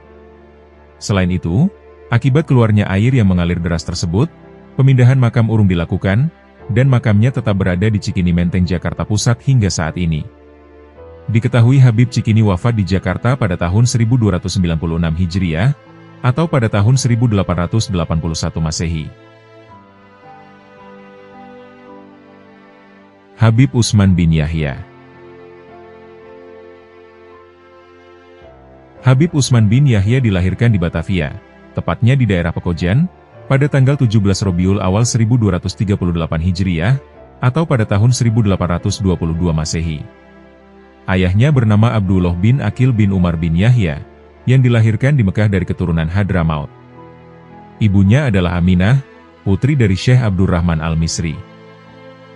Selain itu, akibat keluarnya air yang mengalir deras tersebut, pemindahan makam urung dilakukan, dan makamnya tetap berada di Cikini Menteng, Jakarta Pusat hingga saat ini. Diketahui Habib Cikini wafat di Jakarta pada tahun 1296 Hijriah, atau pada tahun 1881 Masehi. Habib Utsman bin Yahya. Habib Utsman bin Yahya dilahirkan di Batavia, tepatnya di daerah Pekojan, pada tanggal 17 Rabiul Awal 1238 Hijriah, atau pada tahun 1822 Masehi. Ayahnya bernama Abdullah bin Aqil bin Umar bin Yahya, yang dilahirkan di Mekah dari keturunan Hadramaut. Ibunya adalah Aminah, putri dari Syekh Abdurrahman Al-Misri.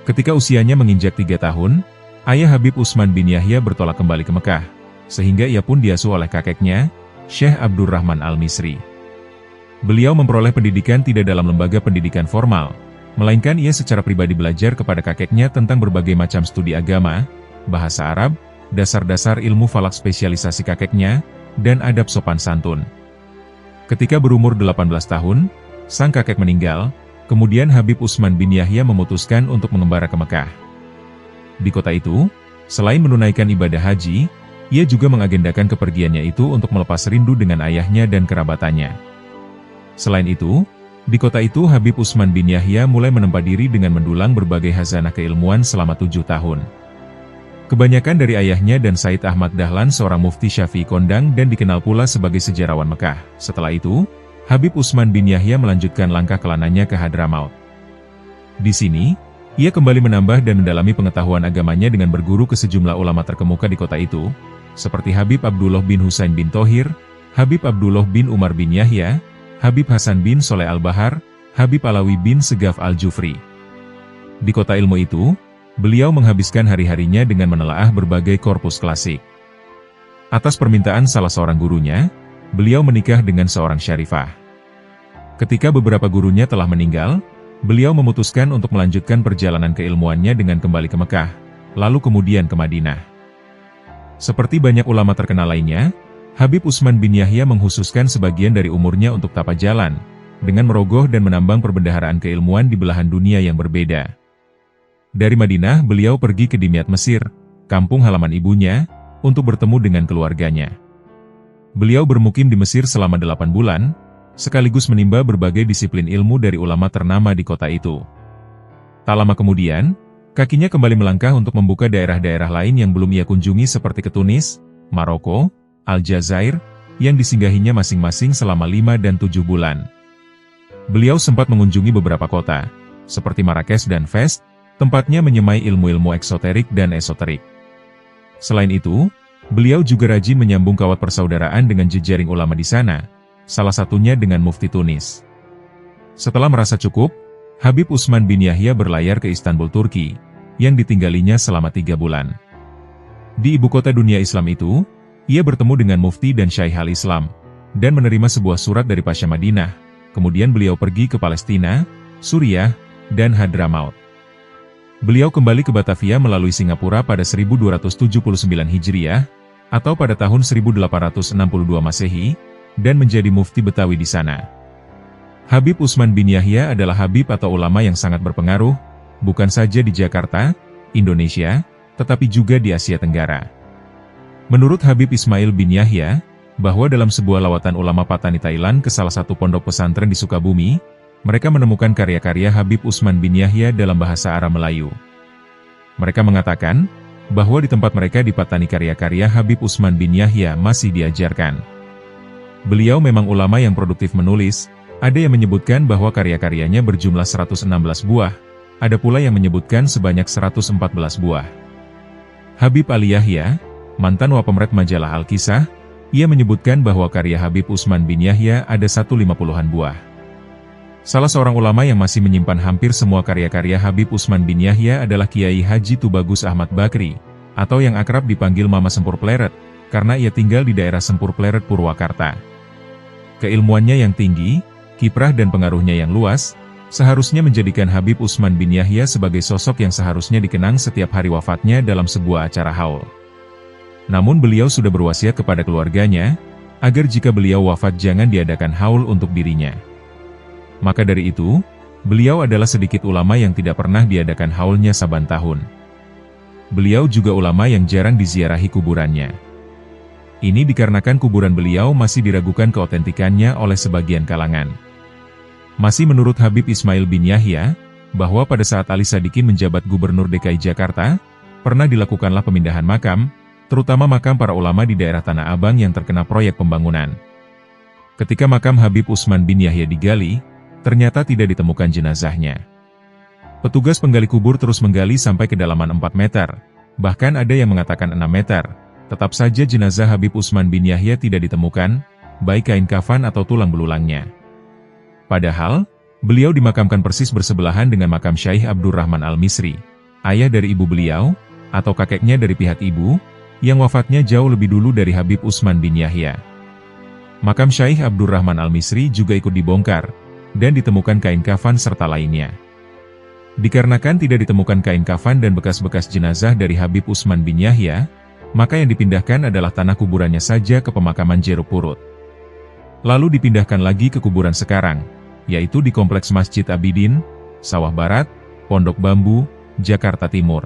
Ketika usianya menginjak 3 tahun, ayah Habib Utsman bin Yahya bertolak kembali ke Mekah, sehingga ia pun diasuh oleh kakeknya, Syekh Abdurrahman Al-Misri. Beliau memperoleh pendidikan tidak dalam lembaga pendidikan formal, melainkan ia secara pribadi belajar kepada kakeknya tentang berbagai macam studi agama, bahasa Arab, dasar-dasar ilmu falak spesialisasi kakeknya, dan adab sopan santun. Ketika berumur 18 tahun, sang kakek meninggal, kemudian Habib Utsman bin Yahya memutuskan untuk mengembara ke Mekah. Di kota itu, selain menunaikan ibadah haji, ia juga mengagendakan kepergiannya itu untuk melepas rindu dengan ayahnya dan kerabatannya. Selain itu, di kota itu Habib Utsman bin Yahya mulai menempa diri dengan mendulang berbagai khazanah keilmuan selama 7 tahun. Kebanyakan dari ayahnya dan Said Ahmad Dahlan seorang mufti Syafi'i kondang dan dikenal pula sebagai sejarawan Mekah. Setelah itu, Habib Utsman bin Yahya melanjutkan langkah kelananya ke Hadramaut. Di sini, ia kembali menambah dan mendalami pengetahuan agamanya dengan berguru ke sejumlah ulama terkemuka di kota itu, seperti Habib Abdullah bin Husain bin Thohir, Habib Abdullah bin Umar bin Yahya, Habib Hasan bin Soleh Al-Bahar, Habib Alawi bin Segaf Al-Jufri. Di kota ilmu itu, beliau menghabiskan hari-harinya dengan menelaah berbagai korpus klasik. Atas permintaan salah seorang gurunya, beliau menikah dengan seorang syarifah. Ketika beberapa gurunya telah meninggal, beliau memutuskan untuk melanjutkan perjalanan keilmuannya dengan kembali ke Mekah, lalu kemudian ke Madinah. Seperti banyak ulama terkenal lainnya, Habib Utsman bin Yahya menghususkan sebagian dari umurnya untuk tapa jalan, dengan merogoh dan menambang perbendaharaan keilmuan di belahan dunia yang berbeda. Dari Madinah beliau pergi ke Dimyat Mesir, kampung halaman ibunya, untuk bertemu dengan keluarganya. Beliau bermukim di Mesir selama 8 bulan, sekaligus menimba berbagai disiplin ilmu dari ulama ternama di kota itu. Tak lama kemudian, kakinya kembali melangkah untuk membuka daerah-daerah lain yang belum ia kunjungi seperti ke Tunis, Maroko, Aljazair, yang disinggahinya masing-masing selama 5 dan 7 bulan. Beliau sempat mengunjungi beberapa kota, seperti Marrakesh dan Fes, tempatnya menyemai ilmu-ilmu eksoterik dan esoterik. Selain itu, beliau juga rajin menyambung kawat persaudaraan dengan jejaring ulama di sana, salah satunya dengan Mufti Tunis. Setelah merasa cukup, Habib Utsman bin Yahya berlayar ke Istanbul, Turki, yang ditinggalinya selama 3 bulan. Di ibu kota dunia Islam itu, ia bertemu dengan Mufti dan Syaikh al-Islam, dan menerima sebuah surat dari Pasha Madinah. Kemudian beliau pergi ke Palestina, Suriah, dan Hadramaut. Beliau kembali ke Batavia melalui Singapura pada 1279 Hijriah, atau pada tahun 1862 Masehi, dan menjadi mufti Betawi di sana. Habib Utsman bin Yahya adalah habib atau ulama yang sangat berpengaruh, bukan saja di Jakarta, Indonesia, tetapi juga di Asia Tenggara. Menurut Habib Ismail bin Yahya, bahwa dalam sebuah lawatan ulama Patani Thailand ke salah satu pondok pesantren di Sukabumi, mereka menemukan karya-karya Habib Utsman bin Yahya dalam bahasa Arab Melayu. Mereka mengatakan, bahwa di tempat mereka di Patani karya-karya Habib Utsman bin Yahya masih diajarkan. Beliau memang ulama yang produktif menulis, ada yang menyebutkan bahwa karya-karyanya berjumlah 116 buah, ada pula yang menyebutkan sebanyak 114 buah. Habib Ali Yahya, mantan wapemret majalah Al-Kisah, Ia menyebutkan bahwa karya Habib Utsman bin Yahya ada 150-an buah. Salah seorang ulama yang masih menyimpan hampir semua karya-karya Habib Utsman bin Yahya adalah Kiai Haji Tubagus Ahmad Bakri, atau yang akrab dipanggil Mama Sempur Pleret, karena ia tinggal di daerah Sempur Pleret Purwakarta. Keilmuannya yang tinggi, kiprah dan pengaruhnya yang luas, seharusnya menjadikan Habib Utsman bin Yahya sebagai sosok yang seharusnya dikenang setiap hari wafatnya dalam sebuah acara haul. Namun beliau sudah berwasiat kepada keluarganya, agar jika beliau wafat jangan diadakan haul untuk dirinya. Maka dari itu, beliau adalah sedikit ulama yang tidak pernah diadakan haulnya saban tahun. Beliau juga ulama yang jarang diziarahi kuburannya. Ini dikarenakan kuburan beliau masih diragukan keotentikannya oleh sebagian kalangan. Masih menurut Habib Ismail bin Yahya, bahwa pada saat Ali Sadikin menjabat Gubernur DKI Jakarta, pernah dilakukanlah pemindahan makam, terutama makam para ulama di daerah Tanah Abang yang terkena proyek pembangunan. Ketika makam Habib Utsman bin Yahya digali, ternyata tidak ditemukan jenazahnya. Petugas penggali kubur terus menggali sampai kedalaman 4 meter, bahkan ada yang mengatakan 6 meter, tetap saja jenazah Habib Utsman bin Yahya tidak ditemukan, baik kain kafan atau tulang belulangnya. Padahal, beliau dimakamkan persis bersebelahan dengan makam Syaikh Abdurrahman Al-Misri, ayah dari ibu beliau, atau kakeknya dari pihak ibu, yang wafatnya jauh lebih dulu dari Habib Utsman bin Yahya. Makam Syaikh Abdurrahman Al-Misri juga ikut dibongkar, dan ditemukan kain kafan serta lainnya. Dikarenakan tidak ditemukan kain kafan dan bekas-bekas jenazah dari Habib Utsman bin Yahya, maka yang dipindahkan adalah tanah kuburannya saja ke pemakaman Jeruk Purut. Lalu dipindahkan lagi ke kuburan sekarang, yaitu di Kompleks Masjid Abidin, Sawah Barat, Pondok Bambu, Jakarta Timur.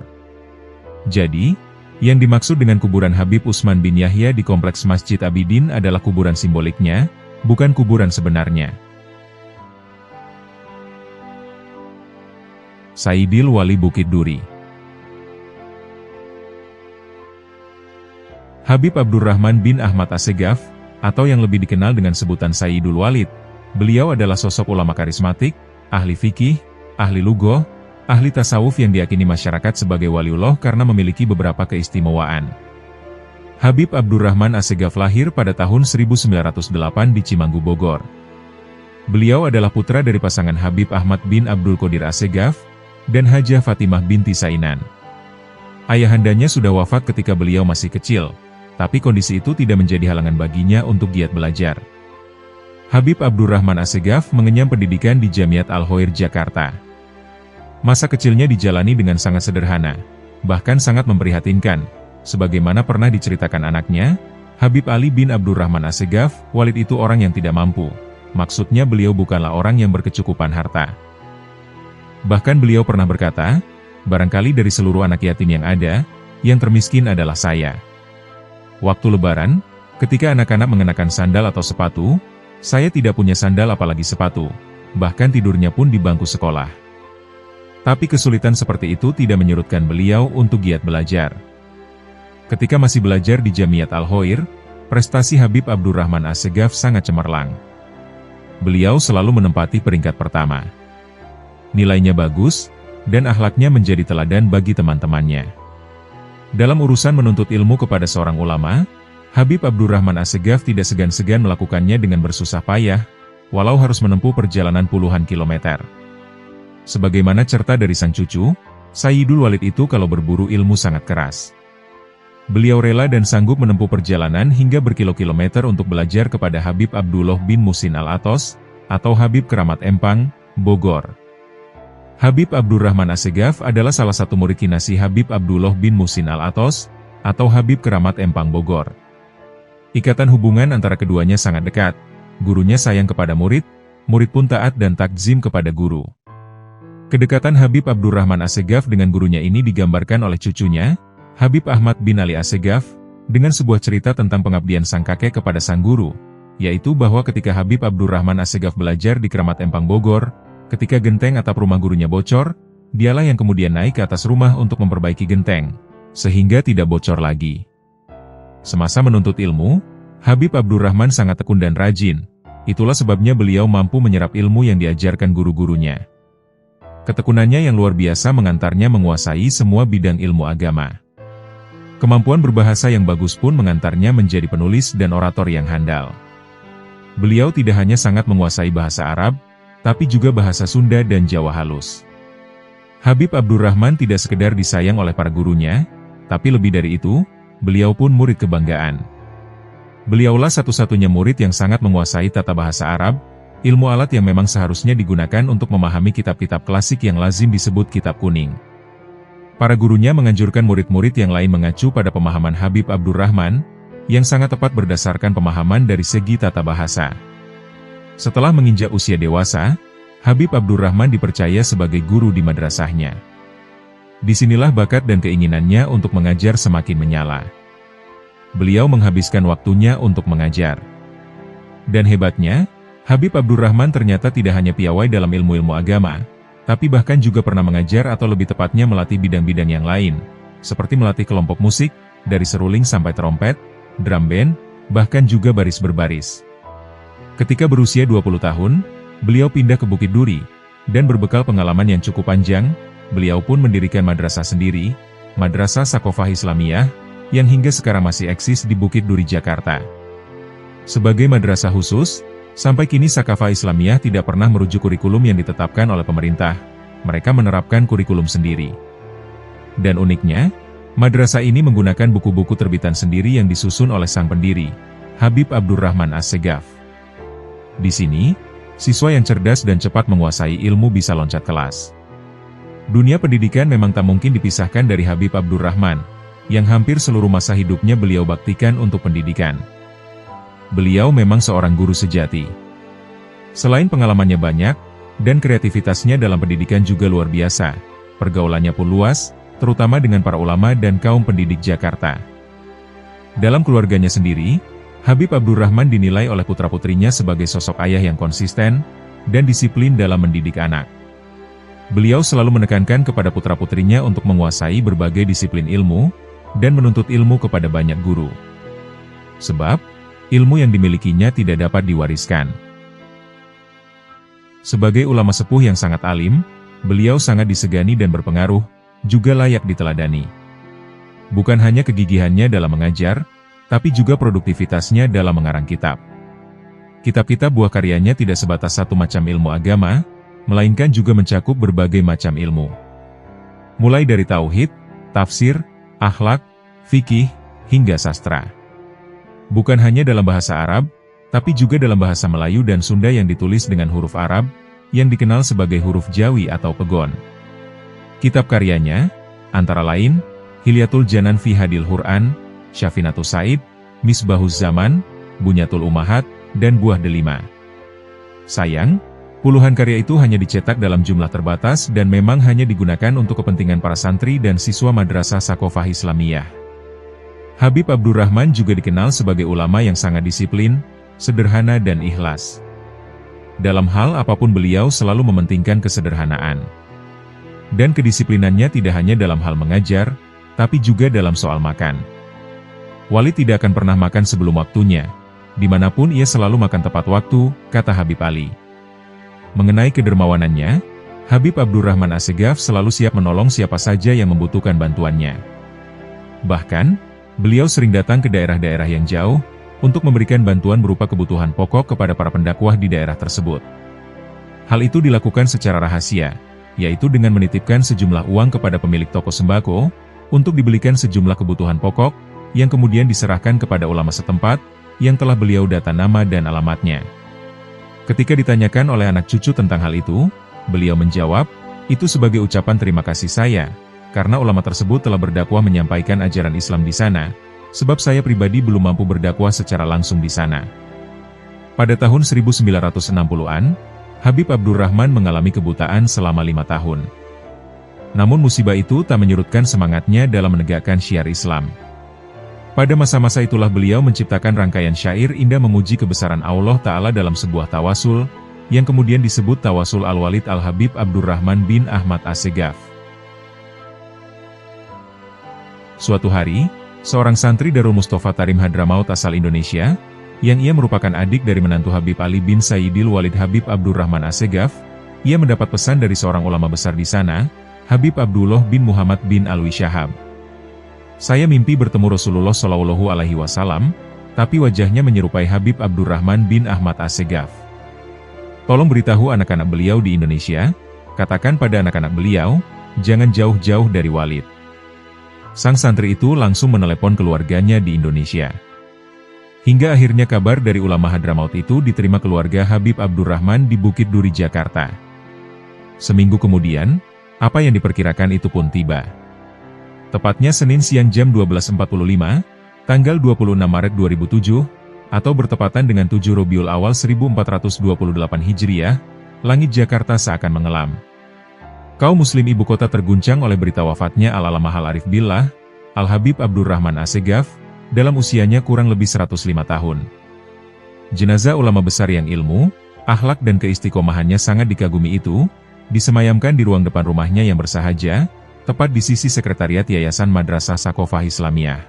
Jadi, yang dimaksud dengan kuburan Habib Utsman bin Yahya di Kompleks Masjid Abidin adalah kuburan simboliknya, bukan kuburan sebenarnya. Sayyidil Wali Bukit Duri. Habib Abdurrahman bin Ahmad Assegaf, atau yang lebih dikenal dengan sebutan Sayyidul Walid, beliau adalah sosok ulama karismatik, ahli fikih, ahli lughah, ahli tasawuf yang diyakini masyarakat sebagai waliullah karena memiliki beberapa keistimewaan. Habib Abdurrahman Assegaf lahir pada tahun 1908 di Cimanggu, Bogor. Beliau adalah putra dari pasangan Habib Ahmad bin Abdul Qadir Assegaf dan Hajah Fatimah binti Sainan. Ayahandanya sudah wafat ketika beliau masih kecil, tapi kondisi itu tidak menjadi halangan baginya untuk giat belajar. Habib Abdurrahman Assegaf mengenyam pendidikan di Jamiat Al-Khoir, Jakarta. Masa kecilnya dijalani dengan sangat sederhana, bahkan sangat memprihatinkan, sebagaimana pernah diceritakan anaknya, Habib Ali bin Abdurrahman Assegaf. Walid itu orang yang tidak mampu, maksudnya beliau bukanlah orang yang berkecukupan harta. Bahkan beliau pernah berkata, barangkali dari seluruh anak yatim yang ada, yang termiskin adalah saya. Waktu Lebaran, ketika anak-anak mengenakan sandal atau sepatu, saya tidak punya sandal apalagi sepatu, bahkan tidurnya pun di bangku sekolah. Tapi kesulitan seperti itu tidak menyurutkan beliau untuk giat belajar. Ketika masih belajar di Jamiat Al-Khoir, prestasi Habib Abdurrahman Assegaf sangat cemerlang. Beliau selalu menempati peringkat pertama. Nilainya bagus, dan akhlaknya menjadi teladan bagi teman-temannya. Dalam urusan menuntut ilmu kepada seorang ulama, Habib Abdurrahman Assegaf tidak segan-segan melakukannya dengan bersusah payah, walau harus menempuh perjalanan puluhan kilometer. Sebagaimana cerita dari sang cucu, Sayyidul Walid itu kalau berburu ilmu sangat keras. Beliau rela dan sanggup menempuh perjalanan hingga berkilo-kilometer untuk belajar kepada Habib Abdullah bin Musin Al-Atos, atau Habib Keramat Empang, Bogor. Habib Abdurrahman Assegaf adalah salah satu murid kinasi Habib Abdullah bin Musin Al-Atos, atau Habib Keramat Empang Bogor. Ikatan hubungan antara keduanya sangat dekat, gurunya sayang kepada murid, murid pun taat dan takzim kepada guru. Kedekatan Habib Abdurrahman Assegaf dengan gurunya ini digambarkan oleh cucunya, Habib Ahmad bin Ali Assegaf, dengan sebuah cerita tentang pengabdian sang kakek kepada sang guru, yaitu bahwa ketika Habib Abdurrahman Assegaf belajar di Keramat Empang Bogor, ketika genteng atap rumah gurunya bocor, dialah yang kemudian naik ke atas rumah untuk memperbaiki genteng, sehingga tidak bocor lagi. Semasa menuntut ilmu, Habib Abdurrahman sangat tekun dan rajin, itulah sebabnya beliau mampu menyerap ilmu yang diajarkan guru-gurunya. Ketekunannya yang luar biasa mengantarnya menguasai semua bidang ilmu agama. Kemampuan berbahasa yang bagus pun mengantarnya menjadi penulis dan orator yang handal. Beliau tidak hanya sangat menguasai bahasa Arab, tapi juga bahasa Sunda dan Jawa halus. Habib Abdurrahman tidak sekedar disayang oleh para gurunya, tapi lebih dari itu, beliau pun murid kebanggaan. Beliaulah satu-satunya murid yang sangat menguasai tata bahasa Arab, ilmu alat yang memang seharusnya digunakan untuk memahami kitab-kitab klasik yang lazim disebut kitab kuning. Para gurunya menganjurkan murid-murid yang lain mengacu pada pemahaman Habib Abdurrahman, yang sangat tepat berdasarkan pemahaman dari segi tata bahasa. Setelah menginjak usia dewasa, Habib Abdurrahman dipercaya sebagai guru di madrasahnya. Disinilah bakat dan keinginannya untuk mengajar semakin menyala. Beliau menghabiskan waktunya untuk mengajar. Dan hebatnya, Habib Abdurrahman ternyata tidak hanya piawai dalam ilmu-ilmu agama, tapi bahkan juga pernah mengajar atau lebih tepatnya melatih bidang-bidang yang lain, seperti melatih kelompok musik, dari seruling sampai trompet, drum band, bahkan juga baris berbaris. Ketika berusia 20 tahun, beliau pindah ke Bukit Duri, dan berbekal pengalaman yang cukup panjang, beliau pun mendirikan madrasah sendiri, Madrasah Sakofah Islamiyah, yang hingga sekarang masih eksis di Bukit Duri, Jakarta. Sebagai madrasah khusus, sampai kini Sakofah Islamiyah tidak pernah merujuk kurikulum yang ditetapkan oleh pemerintah, mereka menerapkan kurikulum sendiri. Dan uniknya, madrasah ini menggunakan buku-buku terbitan sendiri yang disusun oleh sang pendiri, Habib Abdurrahman As-Segaf. Di sini, siswa yang cerdas dan cepat menguasai ilmu bisa loncat kelas. Dunia pendidikan memang tak mungkin dipisahkan dari Habib Abdurrahman, yang hampir seluruh masa hidupnya beliau baktikan untuk pendidikan. Beliau memang seorang guru sejati. Selain pengalamannya banyak, dan kreativitasnya dalam pendidikan juga luar biasa, pergaulannya pun luas, terutama dengan para ulama dan kaum pendidik Jakarta. Dalam keluarganya sendiri, Habib Abdurrahman dinilai oleh putra-putrinya sebagai sosok ayah yang konsisten, dan disiplin dalam mendidik anak. Beliau selalu menekankan kepada putra-putrinya untuk menguasai berbagai disiplin ilmu, dan menuntut ilmu kepada banyak guru. Sebab, ilmu yang dimilikinya tidak dapat diwariskan. Sebagai ulama sepuh yang sangat alim, beliau sangat disegani dan berpengaruh, juga layak diteladani. Bukan hanya kegigihannya dalam mengajar, tapi juga produktivitasnya dalam mengarang kitab. Kitab-kitab buah karyanya tidak sebatas satu macam ilmu agama, melainkan juga mencakup berbagai macam ilmu. Mulai dari tauhid, tafsir, akhlak, fikih, hingga sastra. Bukan hanya dalam bahasa Arab, tapi juga dalam bahasa Melayu dan Sunda yang ditulis dengan huruf Arab, yang dikenal sebagai huruf Jawi atau pegon. Kitab karyanya, antara lain, Hilyatul Janan fi Hadil Quran, Syafinatus Said, Misbahuz Zaman, Bunyatul Ummahat, dan Buah Delima. Sayang, puluhan karya itu hanya dicetak dalam jumlah terbatas dan memang hanya digunakan untuk kepentingan para santri dan siswa Madrasah Sakofah Islamiyah. Habib Abdurrahman juga dikenal sebagai ulama yang sangat disiplin, sederhana dan ikhlas. Dalam hal apapun beliau selalu mementingkan kesederhanaan. Dan kedisiplinannya tidak hanya dalam hal mengajar, tapi juga dalam soal makan. Wali tidak akan pernah makan sebelum waktunya, dimanapun ia selalu makan tepat waktu, kata Habib Ali. Mengenai kedermawanannya, Habib Abdurrahman As-Segaf selalu siap menolong siapa saja yang membutuhkan bantuannya. Bahkan, beliau sering datang ke daerah-daerah yang jauh, untuk memberikan bantuan berupa kebutuhan pokok kepada para pendakwah di daerah tersebut. Hal itu dilakukan secara rahasia, yaitu dengan menitipkan sejumlah uang kepada pemilik toko sembako, untuk dibelikan sejumlah kebutuhan pokok, yang kemudian diserahkan kepada ulama setempat, yang telah beliau data nama dan alamatnya. Ketika ditanyakan oleh anak cucu tentang hal itu, beliau menjawab, itu sebagai ucapan terima kasih saya, karena ulama tersebut telah berdakwah menyampaikan ajaran Islam di sana, sebab saya pribadi belum mampu berdakwah secara langsung di sana. Pada tahun 1960-an, Habib Abdurrahman mengalami kebutaan selama 5 tahun. Namun musibah itu tak menyurutkan semangatnya dalam menegakkan syiar Islam. Pada masa-masa itulah beliau menciptakan rangkaian syair indah memuji kebesaran Allah Ta'ala dalam sebuah tawasul, yang kemudian disebut Tawasul Al-Walid Al-Habib Abdurrahman bin Ahmad As-Segaf. Suatu hari, seorang santri Darul Mustafa Tarim Hadramaut asal Indonesia, yang ia merupakan adik dari menantu Habib Ali bin Sayyidil Walid Habib Abdurrahman As-Segaf, ia mendapat pesan dari seorang ulama besar di sana, Habib Abdullah bin Muhammad bin Alwi Syahab. Saya mimpi bertemu Rasulullah Shallallahu Alaihi Wasallam, tapi wajahnya menyerupai Habib Abdurrahman bin Ahmad Assegaf. Tolong beritahu anak-anak beliau di Indonesia, katakan pada anak-anak beliau, jangan jauh-jauh dari Walid. Sang santri itu langsung menelepon keluarganya di Indonesia. Hingga akhirnya kabar dari ulama Hadramaut itu diterima keluarga Habib Abdurrahman di Bukit Duri, Jakarta. Seminggu kemudian, apa yang diperkirakan itu pun tiba. Tepatnya Senin siang jam 12.45, tanggal 26 Maret 2007, atau bertepatan dengan 7 Rabiul Awal 1428 Hijriah, langit Jakarta seakan mengelam. Kaum muslim ibu kota terguncang oleh berita wafatnya Al-Alamah Al-Arif Billah, Al-Habib Abdurrahman Assegaf, dalam usianya kurang lebih 105 tahun. Jenazah ulama besar yang ilmu, akhlak dan keistiqomahannya sangat dikagumi itu, disemayamkan di ruang depan rumahnya yang bersahaja, tepat di sisi sekretariat Yayasan Madrasah Sakofah Islamiyah.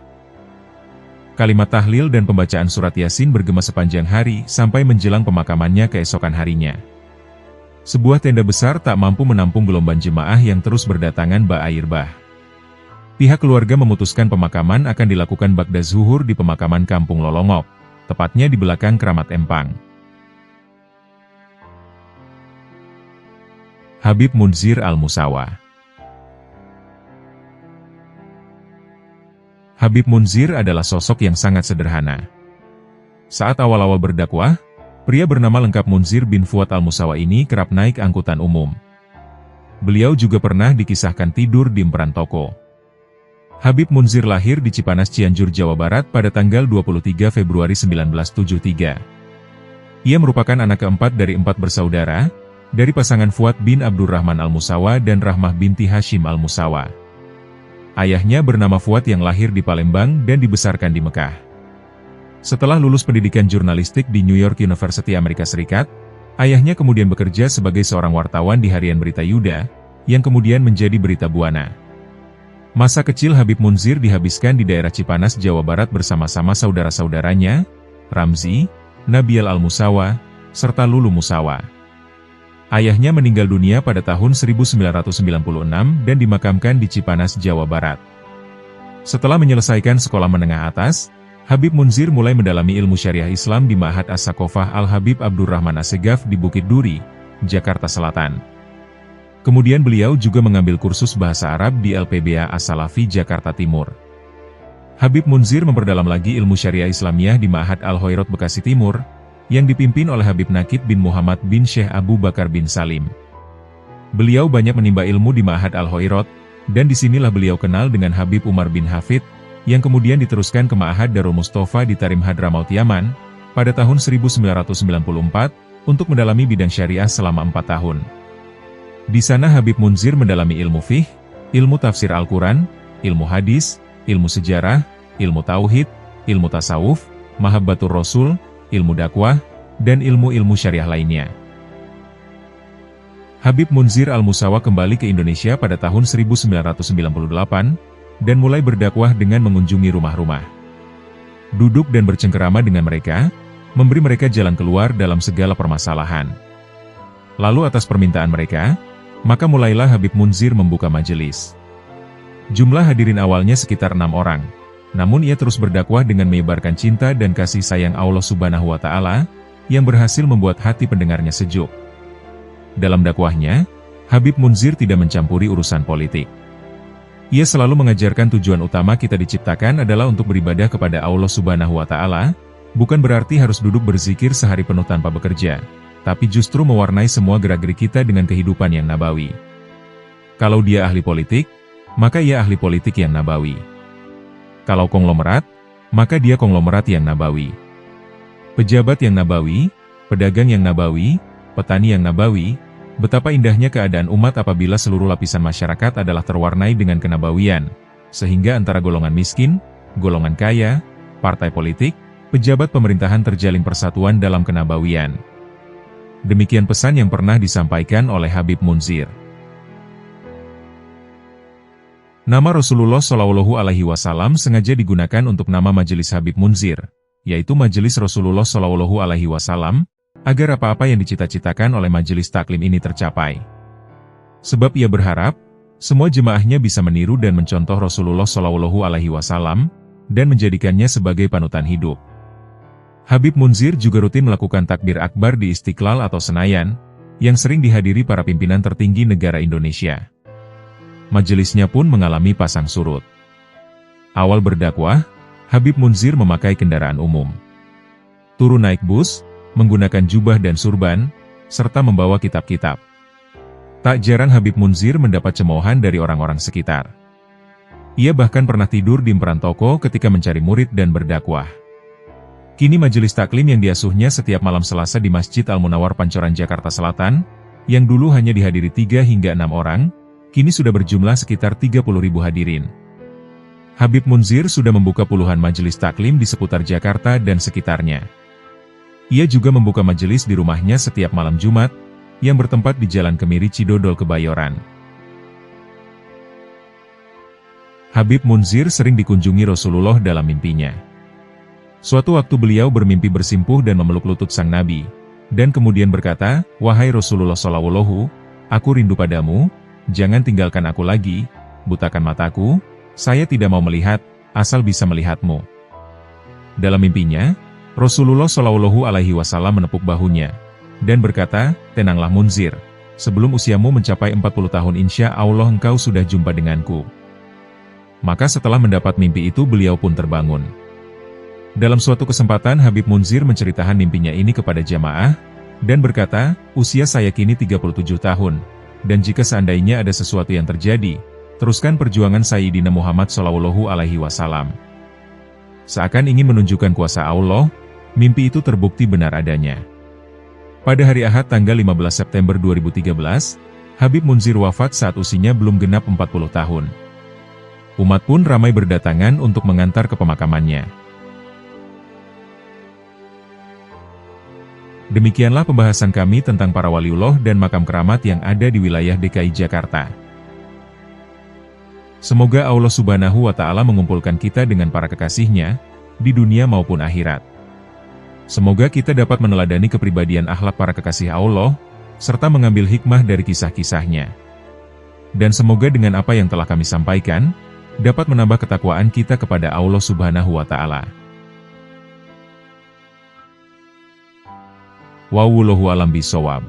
Kalimat tahlil dan pembacaan surat Yasin bergema sepanjang hari sampai menjelang pemakamannya keesokan harinya. Sebuah tenda besar tak mampu menampung gelombang jemaah yang terus berdatangan ba'air bah. Pihak keluarga memutuskan pemakaman akan dilakukan ba'da zuhur di pemakaman Kampung Lolongok, tepatnya di belakang Keramat Empang. Habib Munzir Al-Musawa. Habib Munzir adalah sosok yang sangat sederhana. Saat awal-awal berdakwah, pria bernama lengkap Munzir bin Fuad Al-Musawa ini kerap naik angkutan umum. Beliau juga pernah dikisahkan tidur di emperan toko. Habib Munzir lahir di Cipanas, Cianjur, Jawa Barat pada tanggal 23 Februari 1973. Ia merupakan anak keempat dari 4 bersaudara, dari pasangan Fuad bin Abdurrahman Al-Musawa dan Rahmah binti Hashim Al-Musawa. Ayahnya bernama Fuad yang lahir di Palembang dan dibesarkan di Mekah. Setelah lulus pendidikan jurnalistik di New York University, Amerika Serikat, ayahnya kemudian bekerja sebagai seorang wartawan di harian Berita Yuda, yang kemudian menjadi Berita Buana. Masa kecil Habib Munzir dihabiskan di daerah Cipanas, Jawa Barat bersama-sama saudara-saudaranya, Ramzi, Nabiel Al-Musawa, serta Lulu Musawa. Ayahnya meninggal dunia pada tahun 1996 dan dimakamkan di Cipanas, Jawa Barat. Setelah menyelesaikan sekolah menengah atas, Habib Munzir mulai mendalami ilmu syariah Islam di Ma'had As-Sakofah Al-Habib Abdurrahman Assegaf di Bukit Duri, Jakarta Selatan. Kemudian beliau juga mengambil kursus bahasa Arab di LPBA As-Salafi, Jakarta Timur. Habib Munzir memperdalam lagi ilmu syariah Islamiyah di Ma'had Al-Hoirot, Bekasi Timur, yang dipimpin oleh Habib Nakib bin Muhammad bin Syekh Abu Bakar bin Salim. Beliau banyak menimba ilmu di Ma'had Al-Hoirot, dan disinilah beliau kenal dengan Habib Umar bin Hafid, yang kemudian diteruskan ke Ma'had Darul Mustafa di Tarim, Hadramaut, Yaman, pada tahun 1994, untuk mendalami bidang syariah selama 4 tahun. Di sana Habib Munzir mendalami ilmu fiqh, ilmu tafsir Al-Quran, ilmu hadis, ilmu sejarah, ilmu tauhid, ilmu tasawuf, mahabbatur Rasul, ilmu dakwah, dan ilmu-ilmu syariah lainnya. Habib Munzir Al-Musawa kembali ke Indonesia pada tahun 1998, dan mulai berdakwah dengan mengunjungi rumah-rumah. Duduk dan bercengkerama dengan mereka, memberi mereka jalan keluar dalam segala permasalahan. Lalu atas permintaan mereka, maka mulailah Habib Munzir membuka majelis. Jumlah hadirin awalnya sekitar 6 orang, namun ia terus berdakwah dengan menyebarkan cinta dan kasih sayang Allah Subhanahu wa Ta'ala, yang berhasil membuat hati pendengarnya sejuk. Dalam dakwahnya, Habib Munzir tidak mencampuri urusan politik. Ia selalu mengajarkan tujuan utama kita diciptakan adalah untuk beribadah kepada Allah Subhanahu wa Ta'ala, bukan berarti harus duduk berzikir sehari penuh tanpa bekerja, tapi justru mewarnai semua gerak-gerik kita dengan kehidupan yang nabawi. Kalau dia ahli politik, maka ia ahli politik yang nabawi. Kalau konglomerat, maka dia konglomerat yang nabawi. Pejabat yang nabawi, pedagang yang nabawi, petani yang nabawi. Betapa indahnya keadaan umat apabila seluruh lapisan masyarakat adalah terwarnai dengan kenabawian, sehingga antara golongan miskin, golongan kaya, partai politik, pejabat pemerintahan terjalin persatuan dalam kenabawian. Demikian pesan yang pernah disampaikan oleh Habib Munzir. Nama Rasulullah Shallallahu Alaihi Wasallam sengaja digunakan untuk nama Majelis Habib Munzir, yaitu Majelis Rasulullah Shallallahu Alaihi Wasallam, agar apa-apa yang dicita-citakan oleh majelis taklim ini tercapai. Sebab ia berharap, Semua jemaahnya bisa meniru dan mencontoh Rasulullah Shallallahu Alaihi Wasallam dan menjadikannya sebagai panutan hidup. Habib Munzir juga rutin melakukan takbir akbar di Istiqlal atau Senayan, yang sering dihadiri para pimpinan tertinggi negara Indonesia. Majelisnya pun mengalami pasang surut. Awal berdakwah, Habib Munzir memakai kendaraan umum. Turun naik bus, menggunakan jubah dan surban, serta membawa kitab-kitab. Tak jarang Habib Munzir mendapat cemoohan dari orang-orang sekitar. Ia bahkan pernah tidur di emperan toko ketika mencari murid dan berdakwah. Kini majelis taklim yang diasuhnya setiap malam Selasa di Masjid Al-Munawwar Pancoran Jakarta Selatan, yang dulu hanya dihadiri 3 hingga 6 orang, kini sudah berjumlah sekitar 30.000 hadirin. Habib Munzir sudah membuka puluhan majelis taklim di seputar Jakarta dan sekitarnya. Ia juga membuka majelis di rumahnya setiap malam Jumat, yang bertempat di Jalan Kemiri Cidodol Kebayoran. Habib Munzir sering dikunjungi Rasulullah dalam mimpinya. Suatu waktu beliau bermimpi bersimpuh dan memeluk lutut sang Nabi, dan kemudian berkata, "Wahai Rasulullah Shallallahu, aku rindu padamu, jangan tinggalkan aku lagi, butakan mataku, saya tidak mau melihat, asal bisa melihatmu." Dalam mimpinya, Rasulullah Shallallahu Alaihi Wasallam menepuk bahunya, dan berkata, "Tenanglah Munzir, sebelum usiamu mencapai 40 tahun insya Allah engkau sudah jumpa denganku." Maka setelah mendapat mimpi itu beliau pun terbangun. Dalam suatu kesempatan Habib Munzir menceritakan mimpinya ini kepada jamaah, dan berkata, "Usia saya kini 37 tahun, dan jika seandainya ada sesuatu yang terjadi, teruskan perjuangan Sayyidina Muhammad Shallallahu Alaihi Wasallam." Seakan ingin menunjukkan kuasa Allah, mimpi itu terbukti benar adanya. Pada hari Ahad tanggal 15 September 2013, Habib Munzir wafat saat usianya belum genap 40 tahun. Umat pun ramai berdatangan untuk mengantar ke pemakamannya. Demikianlah pembahasan kami tentang para waliullah dan makam keramat yang ada di wilayah DKI Jakarta. Semoga Allah Subhanahu wa Ta'ala mengumpulkan kita dengan para kekasihnya, di dunia maupun akhirat. Semoga kita dapat meneladani kepribadian akhlak para kekasih Allah, serta mengambil hikmah dari kisah-kisahnya. Dan semoga dengan apa yang telah kami sampaikan, dapat menambah ketakwaan kita kepada Allah Subhanahu wa Ta'ala. Wallahu a'lam bishawab.